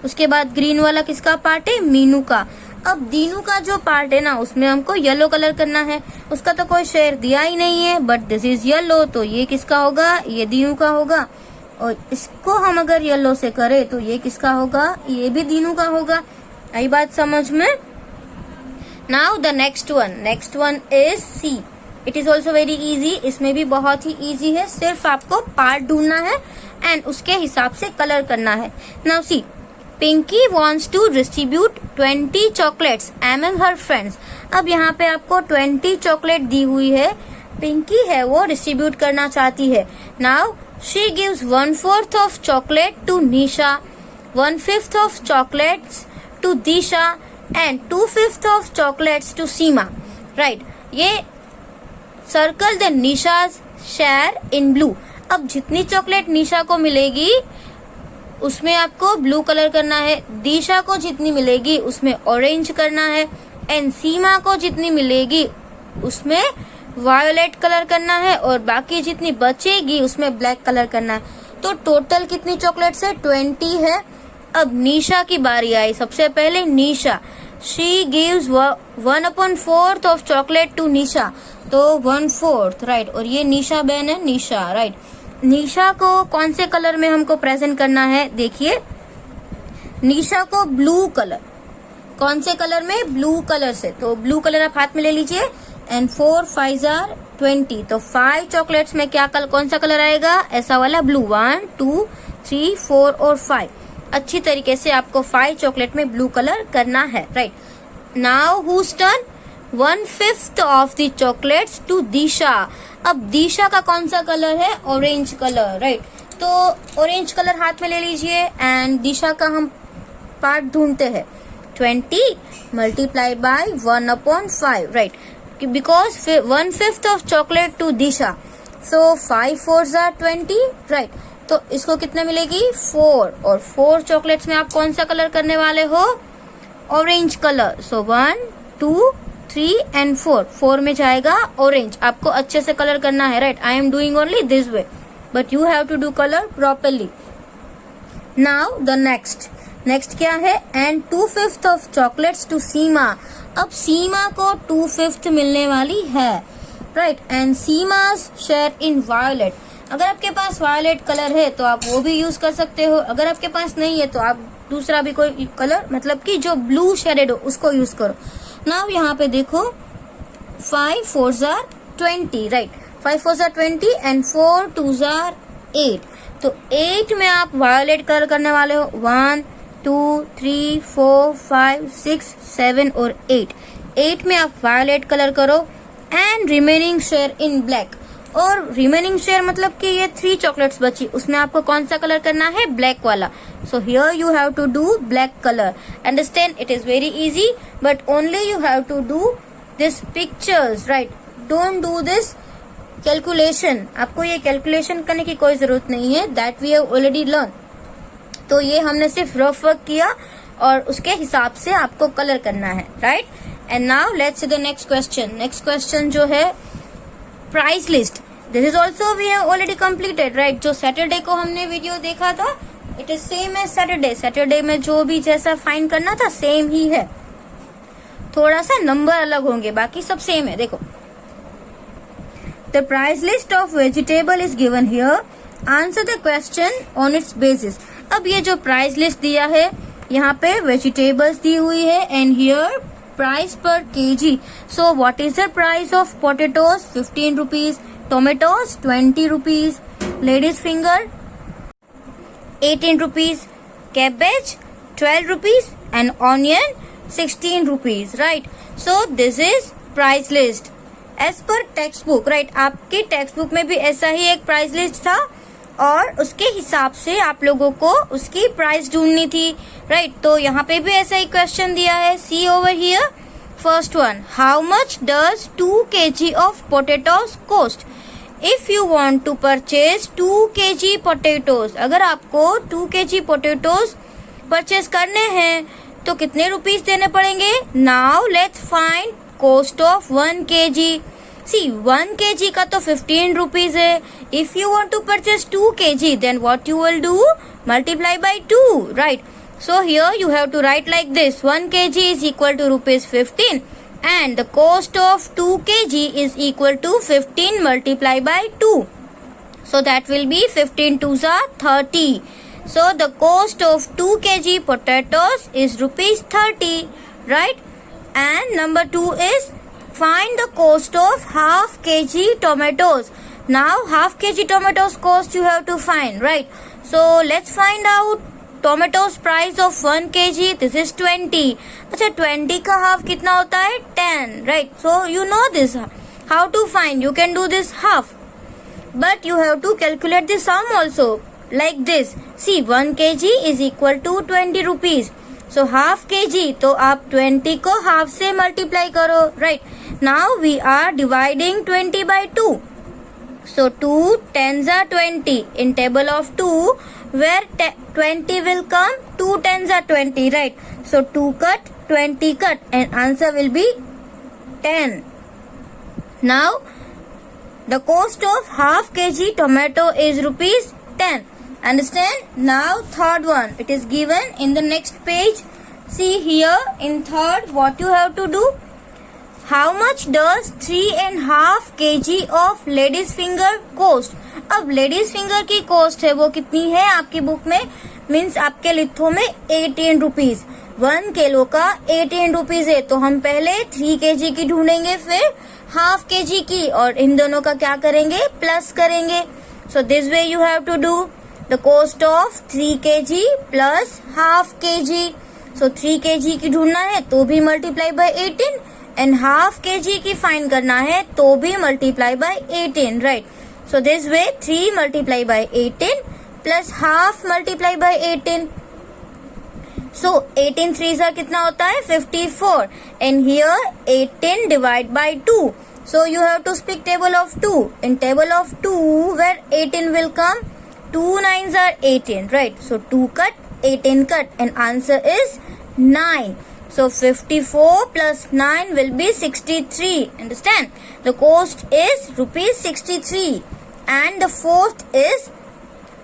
उसके बाद ग्रीन वाला किसका पार्ट है? मीनू का। अब दीनू का जो पार्ट है ना, उसमें हमको येलो कलर करना है। उसका तो कोई शेयर दिया ही नहीं है, बट दिस इज येलो, तो ये किसका होगा? ये दीनू का होगा। और इसको हम अगर येलो से करें तो ये किसका होगा? ये भी दीनू का होगा। आई बात समझ में? Now the next one is C. It is also very easy. इसमें भी बहुत ही इजी है, सिर्फ आपको पार्ट ढूंढना है एंड उसके हिसाब से कलर करना है। Now see, Pinky wants to distribute 20 chocolates among her friends. अब यहाँ पे आपको 20 चॉकलेट दी हुई है, पिंकी है वो डिस्ट्रीब्यूट करना चाहती है। Now she gives 1/4 of chocolate to Nisha, 1/5 of chocolates to Disha and 2/5 of chocolates to Seema, right? ये circle the Nisha's share in blue. अब जितनी चॉकलेट निशा को मिलेगी उसमें आपको ब्लू कलर करना है, दिशा को जितनी मिलेगी उसमें ऑरेंज करना है, एंड सीमा को जितनी मिलेगी उसमें वायोलेट कलर करना है, और बाकी जितनी बचेगी उसमें ब्लैक कलर करना है। तो टोटल कितनी चॉकलेट्स है? 20 है। अब निशा की बारी आई। सबसे पहले Nisha, she gives 1/4 of chocolate to Nisha, तो 1/4, राइट? और ये निशा बहन है, निशा, राइट? निशा को कौन से कलर में हमको प्रेजेंट करना है? देखिए, निशा को ब्लू कलर, कौन से कलर में? ब्लू कलर से। तो ब्लू कलर आप हाथ में ले लीजिए। एंड 4 5s are 20, तो 5 चॉकलेट्स में क्या कौन सा कलर आएगा? ऐसा वाला ब्लू। 1 2 3 4 और 5। अच्छी तरीके से आपको 5 चॉकलेट में ब्लू कलर करना है, right? Now whose turn? 1/5 of the chocolates to Disha. अब दिशा का कौन सा कलर है? Orange colour, right? तो ऑरेंज कलर हाथ में ले लीजिए एंड दिशा का हम पार्ट ढूंढते हैं. 20 multiply by 1/5, right? Because 1/5 of chocolate to Disha, so 5 4s are 20, right? तो इसको कितने मिलेगी 4, और 4 चॉकलेट्स में आप कौन सा कलर करने वाले हो, ऑरेंज कलर. सो 1 2 3 and 4 में जाएगा ऑरेंज. आपको अच्छे से कलर करना है, right? I am doing only this way, but you have to do colour properly. Now the next क्या है, and 2/5 of chocolates to Seema. अब सीमा को 2/5 मिलने वाली है, right? And Seema's share in violet. अगर आपके पास वायलेट कलर है तो आप वो भी यूज कर सकते हो. अगर आपके पास नहीं है तो आप दूसरा भी कोई कलर, मतलब कि जो ब्लू शेडेड हो उसको यूज करो. नाउ यहाँ पे देखो 5 4s are 20, right? 5 4s are 20 and 4 2s are 8. तो 8 में आप वायलेट कलर करने वाले हो. 1 2 3 4 5 6 7 और 8 में आप वायलेट कलर करो and remaining share in black. और रिमेनिंग शेयर मतलब कि ये 3 चॉकलेट्स बची, उसमें आपको कौन सा कलर करना है, ब्लैक वाला. So here you have to do black colour. Understand, it is very easy, but only you have to do this pictures, right? Don't do this calculation. आपको ये कैलकुलेशन करने की कोई जरूरत नहीं है, that we have already learn. तो ये हमने सिर्फ रफ वर्क किया और उसके हिसाब से आपको कलर करना है, right? And now let's see the next question. Next question जो है price list. This is also we have already completed, right? जो सैटरडे को हमने वीडियो देखा था, it is same as Saturday. Saturday में जो भी जैसा फाइंड करना था सेम ही है, थोड़ा सा नंबर अलग होंगे, बाकी सब सेम है. देखो, the price list of vegetable is given here. Answer the question on it's basis. अब ये जो प्राइस लिस्ट दिया है, यहाँ पे वेजिटेबल्स दी हुई है and here price per kg. So what is the price of potatoes, 15 rupees, tomatoes 20 rupees, ladies finger 18 rupees, cabbage 12 rupees and onion 16 rupees, right? So this is price list as per text book, right? आपकी text book में भी ऐसा ही एक price list था और उसके हिसाब से आप लोगों को उसकी प्राइस ढूंढनी थी, राइट? तो यहाँ पे भी ऐसा ही क्वेश्चन दिया है. See over here, first one, how much does 2 kg of potatoes cost? If you want to purchase 2 kg potatoes, अगर आपको 2 kg पोटैटोज परचेज करने हैं तो कितने रुपीज देने पड़ेंगे? Now let's find cost of 1 kg. See, 1 kg का तो 15 rupees है. If you want to purchase 2 kg, then what you will do? Multiply by 2, right? So here you have to write like this. 1 kg is equal to rupees 15 and the cost of 2 kg is equal to 15 multiplied by 2. So that will be 15 2s are 30. So the cost of 2 kg potatoes is rupees 30, right? And number 2 is find the cost of half kg tomatoes. Now half kg tomatoes cost you have to find, right? So let's find out tomatoes price of 1 kg. This is 20. अच्छा, 20 का half कितना होता है? 10, right? So you know this. How to find? You can do this half, but you have to calculate the sum also like this. See, 1 kg is equal to 20 rupees. So half kg, तो आप 20 को half से multiply करो, right? Now we are dividing 20 by 2. So 2 10s are 20. In table of 2, where 20 will come, 2 10s are 20, right? So 2 cut, 20 cut, and answer will be 10. Now the cost of half kg tomato is rupees 10. Understand? Now third one, it is given in the next page. See here in third, what you have to do? How much does 3.5 kg of ladies finger cost? अब ladies finger की cost है वो कितनी है आपकी book में, means आपके litho में 18 रुपीज. 1 किलो का 18 रुपीज है, तो हम पहले 3 kg की ढूंढेंगे, फिर हाफ kg की, और इन दोनों का क्या करेंगे, प्लस करेंगे. So this way you have to do the cost of 3 kg plus half kg. So 3 kg की ढूंढना है तो भी multiply by 18 and half kg की फाइंड करना है तो भी multiply by 18, right? So this way 3 multiply by 18 plus half multiply by 18. So 18 threes are कितना होता है 54 and here 18 divide by 2. So you have to speak table of 2. In table of 2 where 18 will come, 2 nines are 18, right? So 2 cut, 18 cut and answer is 9. So 54 plus 9 will be 63. Understand? The cost is rupees 63. And the fourth is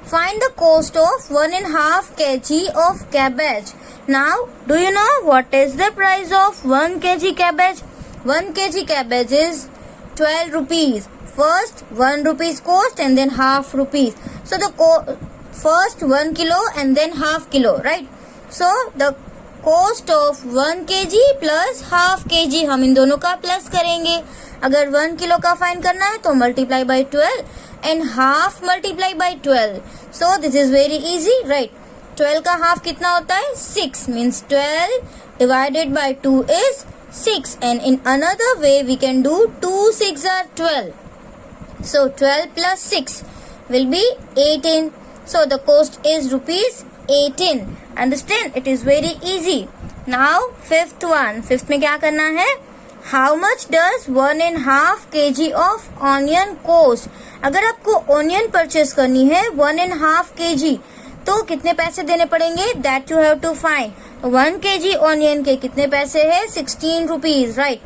find the cost of 1.5 kg of cabbage. Now, do you know what is the price of 1 kg cabbage? 1 kg cabbage is 12 rupees. First 1 rupees cost and then half rupees. So the first 1 kilo and then half kilo, right? So the cost of 1 kg plus half kg हम इन दोनों का plus करेंगे. अगर 1 kilo का find करना है तो multiply by 12 and half multiply by 12. So this is very easy, right? 12 का हाफ कितना होता है 6 means 12 divided by 2 is 6 and in another way we can do 2 6 are 12. So 12 plus 6 will be 18. So the cost is rupees 18. Understand? It is very easy. Now fifth one. Fifth में क्या करना है? How much does 1.5 kg of onion cost? अगर आपको onion purchase करनी है 1.5 kg तो कितने पैसे देने पड़ेंगे? That you have to find. 1 kg onion के कितने पैसे है? 16 rupees, right?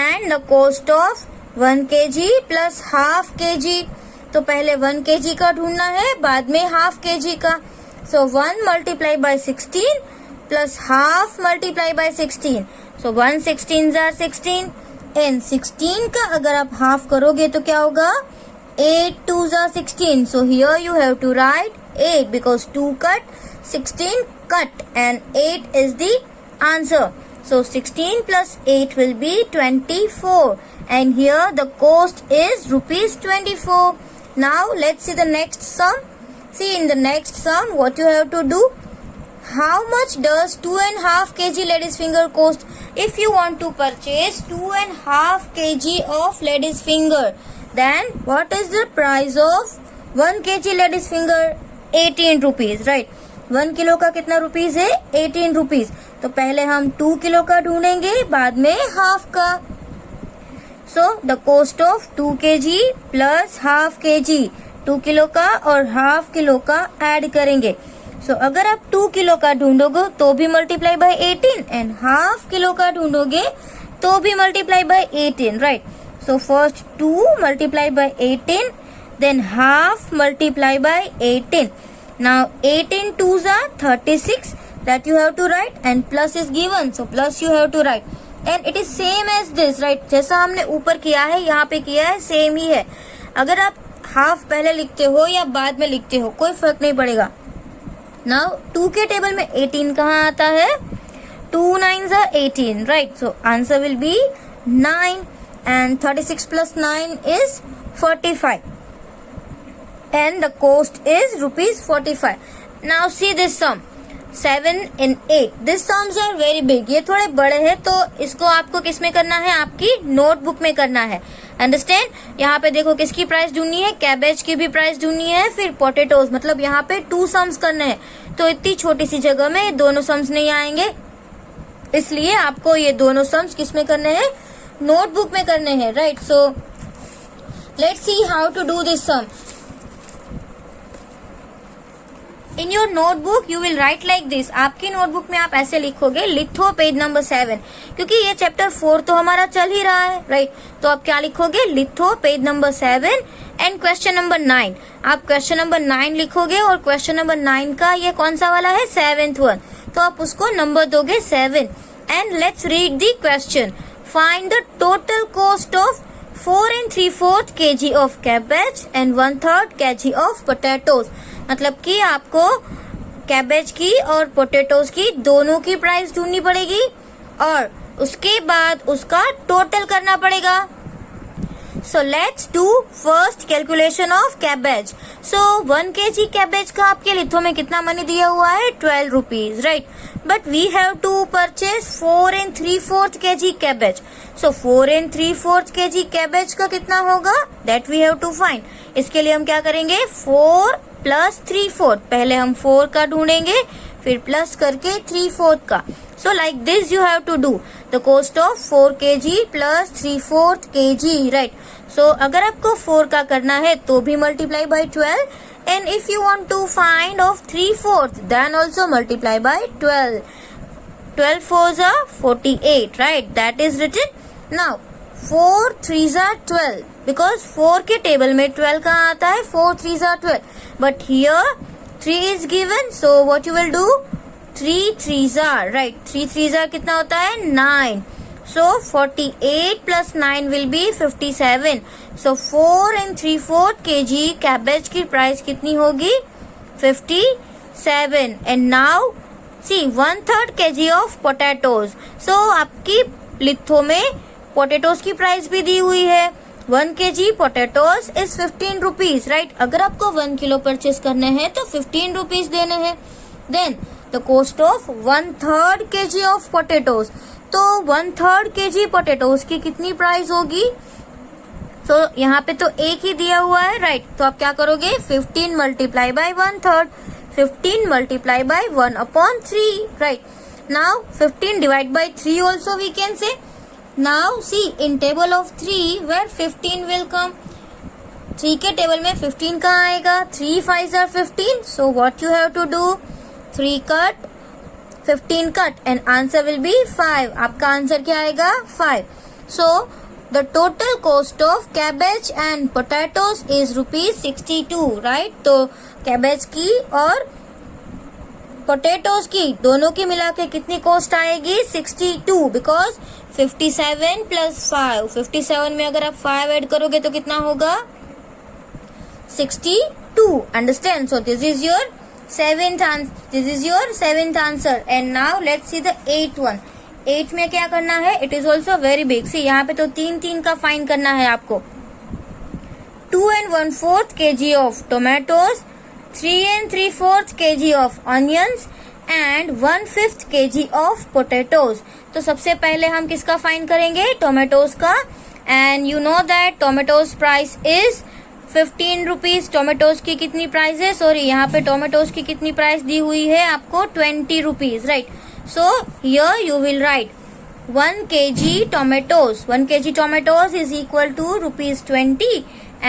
And the cost of 1 kg plus half kg. तो पहले 1 kg का ढूंढना है, बाद में half kg का. So 1 multiply by 16 plus half multiply by 16. So 1 16s are 16 and 16 का अगर आप half करोगे तो क्या होगा? 8 2s are 16. So here you have to write 8 because 2 cut, 16 cut and 8 is the answer. So 16 plus 8 will be 24 and here the cost is rupees 24. Now let's see the next sum. See in the next sum what you have to do. How much does 2.5 kg lady's finger cost? If you want to purchase 2.5 kg of lady's finger, then what is the price of 1 kg lady's finger? 18 rupees, right? 1 kilo का कितना rupees है? 18 rupees. तो पहले हम 2 kilo का ढूंढेंगे, बाद में हाफ का. So the cost of 2 kg plus half kg. 2 kilo का और हाफ किलो का ऐड करेंगे. सो अगर आप 2 किलो का ढूंढोगे तो भी multiply by 18 and half kilo का ढूंढोगे तो भी multiply by 18, right? So first 2 multiply by 18 than half multiply by 18. Now 18 2s are 36 that you have to write and plus is given, so plus you have to write and it is same as this, right? जैसा हमने ऊपर किया है यहाँ पे किया है same ही है. अगर आप हाफ पहले लिखते हो या बाद में लिखते हो कोई फर्क नहीं पड़ेगा. नाउ 2 के टेबल में 18 कहाँ आता है? 2 9s are 18, right? So answer will be 9 and 36 plus 9 is 45 and the cost is rupees 45. Now see this sum 7 and 8. These sums are very big. ये थोड़े बड़े हैं तो इसको आपको किस में करना है? आपकी नोटबुक में करना है. अंडरस्टैंड? यहाँ पे देखो किसकी प्राइस ढूंढनी है? कैबेज की भी प्राइस ढूंढनी है, फिर पोटेटोज. मतलब यहाँ पे 2 सम्स करने हैं तो इतनी छोटी सी जगह में ये दोनों सम्स नहीं आएंगे, इसलिए आपको ये दोनों सम्स किस में करने हैं? नोटबुक में करने हैं, right? So let's see how to do this sum. In your notebook you will write like this. आपकी नोटबुक में आप ऐसे लिखोगे, लिखो पेज नंबर 7 क्योंकि ये चैप्टर 4 तो हमारा चल ही रहा है, राइट? तो आप क्या लिखोगे? लिखो page number 7 and question number 9. आप क्वेश्चन नंबर 9 लिखोगे और क्वेश्चन नंबर 9 का ये कौन सा वाला है? 7th one. तो आप उसको नंबर दोगे 7 and let's read the question. Find the total cost of 4 3/4 kg of cabbage and 1/3 kg of potatoes. मतलब कि आपको कैबेज की और पोटैटोज की दोनों की प्राइस ढूंढनी पड़ेगी और उसके बाद उसका टोटल करना पड़ेगा. सो let's do first calculation of cabbage. So 1 kg cabbage का आपके लिथो में कितना मनी दिया हुआ है? 12 rupees, right? But we have to purchase 4 3/4 kg cabbage. So 4 3/4 kg cabbage का कितना होगा? That we have to find. इसके लिए हम क्या करेंगे? 4 प्लस 3/4, पहले हम 4 का ढूंढेंगे फिर प्लस करके 3/4 का. So like this you have to do the cost of 4 kg plus 3/4 kg, right? So अगर आपको 4 का करना है तो भी multiply by 12, and if you want to find of 3/4 then also multiply by 12. 12 4s are 48, right? That is written. Now 4 3s are 12 because 4 के table में 12 कहाँ आता है? 4 3s are 12, but here 3 is given, so what you will do? 3 3s are, right? 3 3s are कितना होता है? 9. So 48 plus 9 will be 57. So 4 and 3/4 kg cabbage की price कितनी होगी? 57. And now see 1/3 kg of potatoes. So आपकी litho में potatoes की price भी दी हुई है. 1 kg potatoes is 15 rupees, right? अगर आपको 1 किलो परचेस करने हैं तो 15 rupees देने हैं. Then the cost of 1/3 kg of potatoes. तो 1/3 kg potatoes की कितनी प्राइस होगी? तो यहाँ पे तो एक ही दिया हुआ है, राइट? तो आप क्या करोगे? 15 multiply by 1/3. 15 multiply by 1/3, right? Now 15 divide by 3 also we can say. Now see in table of 3 where 15 will come. 3 के टेबल में 15 कहाँ आएगा? 3 5s are 15. So what you have to do? 3 cut 15 cut and answer will be 5. आपका answer क्या आएगा? 5. So the total cost of cabbage and potatoes is rupees 62, right? तो cabbage की और पोटैटोज की दोनों की मिला के कितनी कॉस्ट आएगी? 62, बिकॉज 57 प्लस 5. 57 में अगर आप 5 ऐड करोगे तो कितना होगा? 62. Understand? So this is your seventh answer. And now let's see the 8th one. 8 में क्या करना है? It is also very big. See यहाँ पे तो 3 का फाइंड करना है आपको. 2 and 1/4 kg of tomatoes, 3 and 3/4 kg of onions and 1/5 kg of potatoes. तो सबसे पहले हम किसका फाइंड करेंगे? टोमेटोज का. And you know that tomatoes price is 15 rupees. Tomatoes की कितनी प्राइस है? सॉरी, यहाँ पे टोमेटोज की कितनी प्राइस दी हुई है आपको? 20 rupees, right? So here you will right 1 kg tomatoes. 1 kg tomatoes is equal to rupees 20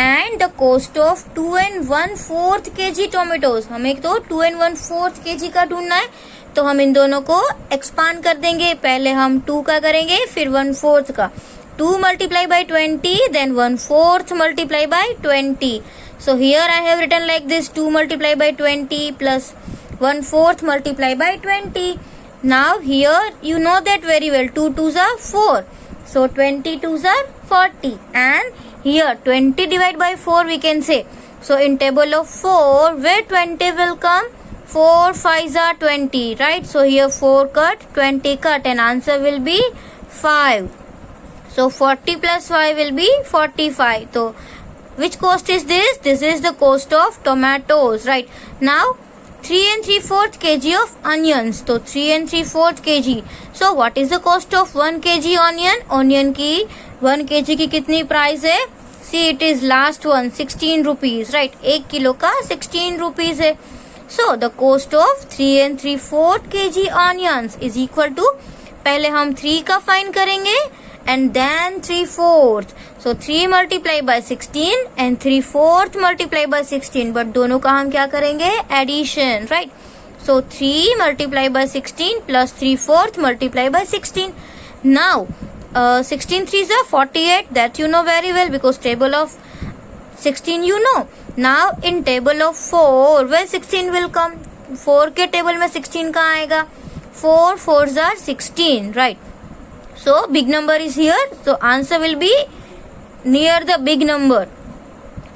and the cost of 2 and 1/4 kg tomatoes. हमें तो 2 and 1/4 kg का ढूंढना है, तो हम इन दोनों को एक्सपांड कर देंगे. पहले हम 2 का करेंगे फिर 1/4 का. 2 multiply by 20 then 1/4 multiply by 20. So here I have written like this: 2 multiply by 20 plus 1/4 multiply by 20. Now here you know that very well. 2 2s are 4. So 20 2s are 40. And here 20 divided by 4 we can say. So in table of 4 where 20 will come? 4 5s are 20, right? So here 4 cut, 20 cut and answer will be 5. So 40 plus 5 will be 45. So which cost is this? This is the cost of tomatoes, right? Now 3 and 3/4 kg of onions. तो 3 and 3/4 kg. So what is the cost of 1 kg onion? Onion की 1 kg की कितनी price है? See it is last one, 16 rupees, right? 1 kilo का 16 rupees है. So the cost of 3 and 3/4 kg onions is equal to, पहले हम 3 का find करेंगे and then 3/4. So 3 multiply by 16 and 3/4 multiply by 16. But दोनों का हम क्या करेंगे? Addition, right? So 3 multiply by 16 plus 3/4 multiply by 16. Now 16 3s are 48. That you know very well because table of 16 you know. Now in table of 4 where 16 will come? 4 के table में 16 कहाँ आएगा? 4 4s are 16, right? So big number is here. So answer will be near the big number.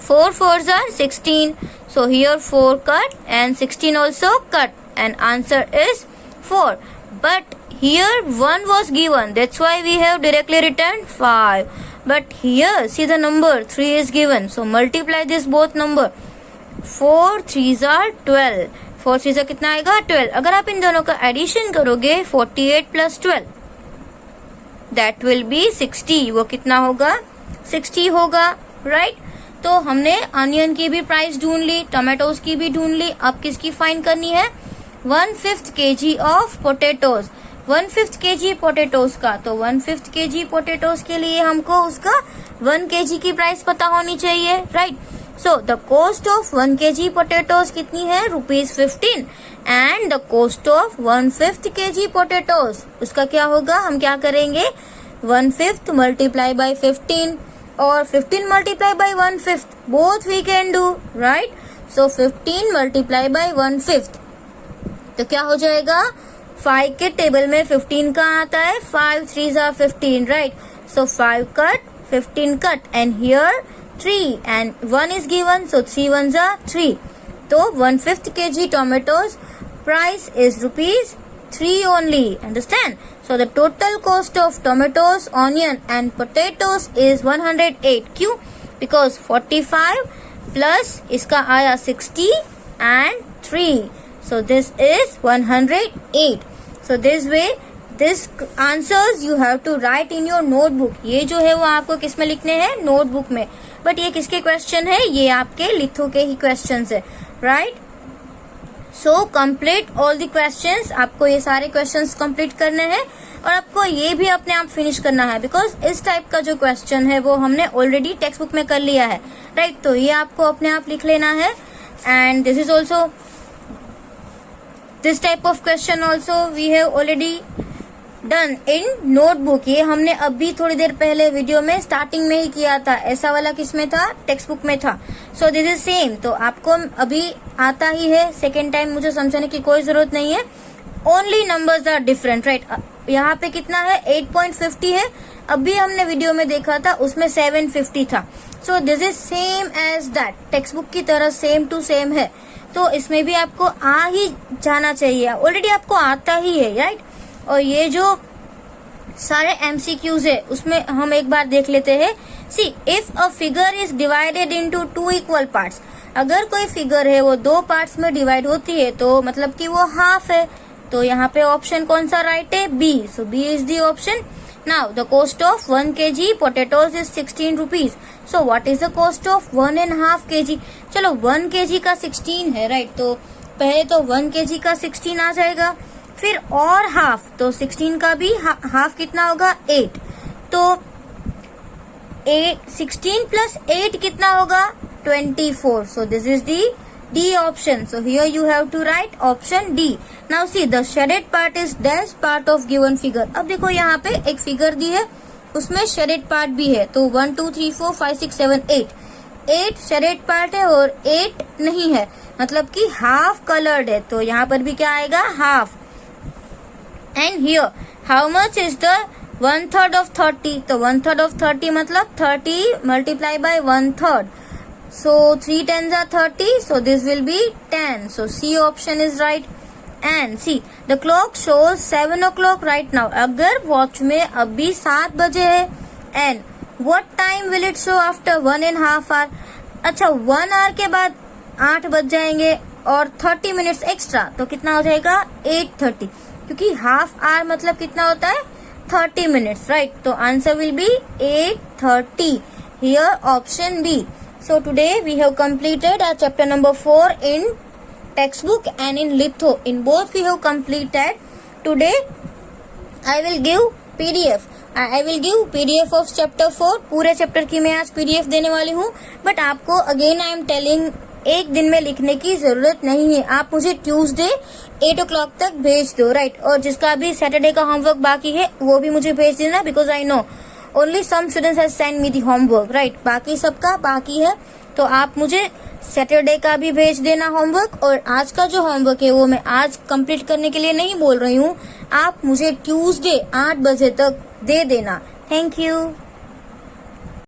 4 4s are 16. So here 4 cut and 16 also cut and answer is 4. But here 1 was given. That's why we have directly written 5. But here see the number 3 is given. So multiply this both number. 4 3s are 12. 4 3s कितना आएगा? 12. अगर आप इन दोनों का addition करोगे 48 plus 12. That will be 60. वो कितना होगा? 60 होगा, right? तो हमने अनियन की भी प्राइस ढूंढ ली, टोमेटोज की भी ढूंढ ली, अब किसकी फाइंड करनी है? 1/5 kg of potatoes, 1/5 kg potatoes का। तो 1/5 kg पोटेटोज के लिए हमको उसका 1 kg की प्राइस पता होनी चाहिए, right. So the cost of 1 kg potatoes कितनी है? ₹15 and the cost of 1/5 kg potatoes, उसका क्या होगा? हम क्या करेंगे? 1/5 मल्टीप्लाई बाय 15 और 15 multiply by 1/5, both we can do, right. So 15 multiply by 1/5, तो क्या हो जाएगा? 5 के टेबल में 15 का आता है, 5 3s are 15, right. So 5 cut, 15 cut and here 3 and 1 is given, so 3 1s are 3. तो 1/5 kg tomatoes price is ₹3 only. Understand? So the total cost of tomatoes, onion and potatoes is 108. क्यों? Because 45 plus इसका आया 60 and 3. So this is 108. So this way this answers you have to write in your notebook. ये जो है वो आपको किस में लिखने हैं? नोटबुक में। बट ये किसके क्वेश्चन है? ये आपके लिथो के ही क्वेश्चन है, right. So complete all the questions, आपको ये सारे क्वेश्चंस कंप्लीट करने हैं और आपको ये भी अपने आप फिनिश करना है, बिकॉज इस टाइप का जो क्वेश्चन है वो हमने ऑलरेडी टेक्स्ट बुक में कर लिया है, राइट। तो ये आपको अपने आप लिख लेना है and this is also this type of question also we have already done in notebook. ये हमने अभी थोड़ी देर पहले वीडियो में स्टार्टिंग में ही किया था। ऐसा वाला किसमें था? टेक्स्ट बुक में था। सो दिस इज सेम, तो आपको अभी आता ही है, सेकेंड टाइम मुझे समझाने की कोई जरूरत नहीं है। Only numbers are different, right. यहाँ पे कितना है? 8.50 है। अभी हमने वीडियो में देखा था उसमें 750 था। So this is same as that, text book की तरह सेम टू सेम है। तो इसमें भी आपको आ ही जाना चाहिए, ऑलरेडी आपको आता ही है, राइट। और ये जो सारे MCQs है उसमें हम एक बार देख लेते हैं। See if a figure is divided into 2 equal parts, अगर कोई फिगर है वो 2 पार्ट्स में डिवाइड होती है तो मतलब कि वो हाफ है। तो यहाँ पे ऑप्शन कौन सा राइट है? B. So B is the option. Now the cost of 1 kg potatoes is ₹16. So what is the cost of 1.5 kg? चलो 1 kg का 16 है, राइट। तो पहले तो 1 kg का 16 आ जाएगा, फिर और हाफ, तो 16 का भी हाफ कितना होगा? 8। तो 16 प्लस 8 कितना होगा? 24. सो this is the D option. So here you have to write option D. Now see the shaded part is dash part of given figure. अब देखो यहाँ पे एक फिगर दी है, उसमें shaded part भी है। तो 1 2 3 4 5 6 7 8 8 shaded part है और 8 नहीं है, मतलब कि हाफ कलर्ड है। तो यहाँ पर भी क्या आएगा? Half. And here how much is the 1/3 of 30? तो 1/3 of 30 मतलब 30 multiply by 1/3. So 3 10s are 30. So this will be 10. So C option is right. And see the clock shows 7 o'clock right now. अगर watch में अभी 7 बजे है, and what time will it show after 1.5 hour? अच्छा 1 hour के बाद 8 बज जाएंगे और 30 minutes एक्स्ट्रा, तो कितना हो जाएगा? 8:30, क्योंकि हाफ आवर मतलब कितना होता है? 30 minutes, right? तो answer will be 8:30. Here option B. So today we have completed our chapter number 4 in textbook and in litho. In both we have completed. Today I will give PDF. I will give PDF of chapter 4. पूरे chapter की मैं आज PDF देने वाली हूँ, but आपको again I am telling एक दिन में लिखने की जरूरत नहीं है। आप मुझे ट्यूसडे 8 o'clock तक भेज दो, राइट। और जिसका भी सैटरडे का होमवर्क बाकी है वो भी मुझे भेज देना, because I know only some students have send me the homework, right. बाकी सबका बाकी है, तो आप मुझे सैटरडे का भी भेज देना होमवर्क। और आज का जो होमवर्क है वो मैं आज कंप्लीट करने के लिए नहीं बोल रही हूँ, आप मुझे ट्यूसडे 8 बजे तक दे देना। Thank you.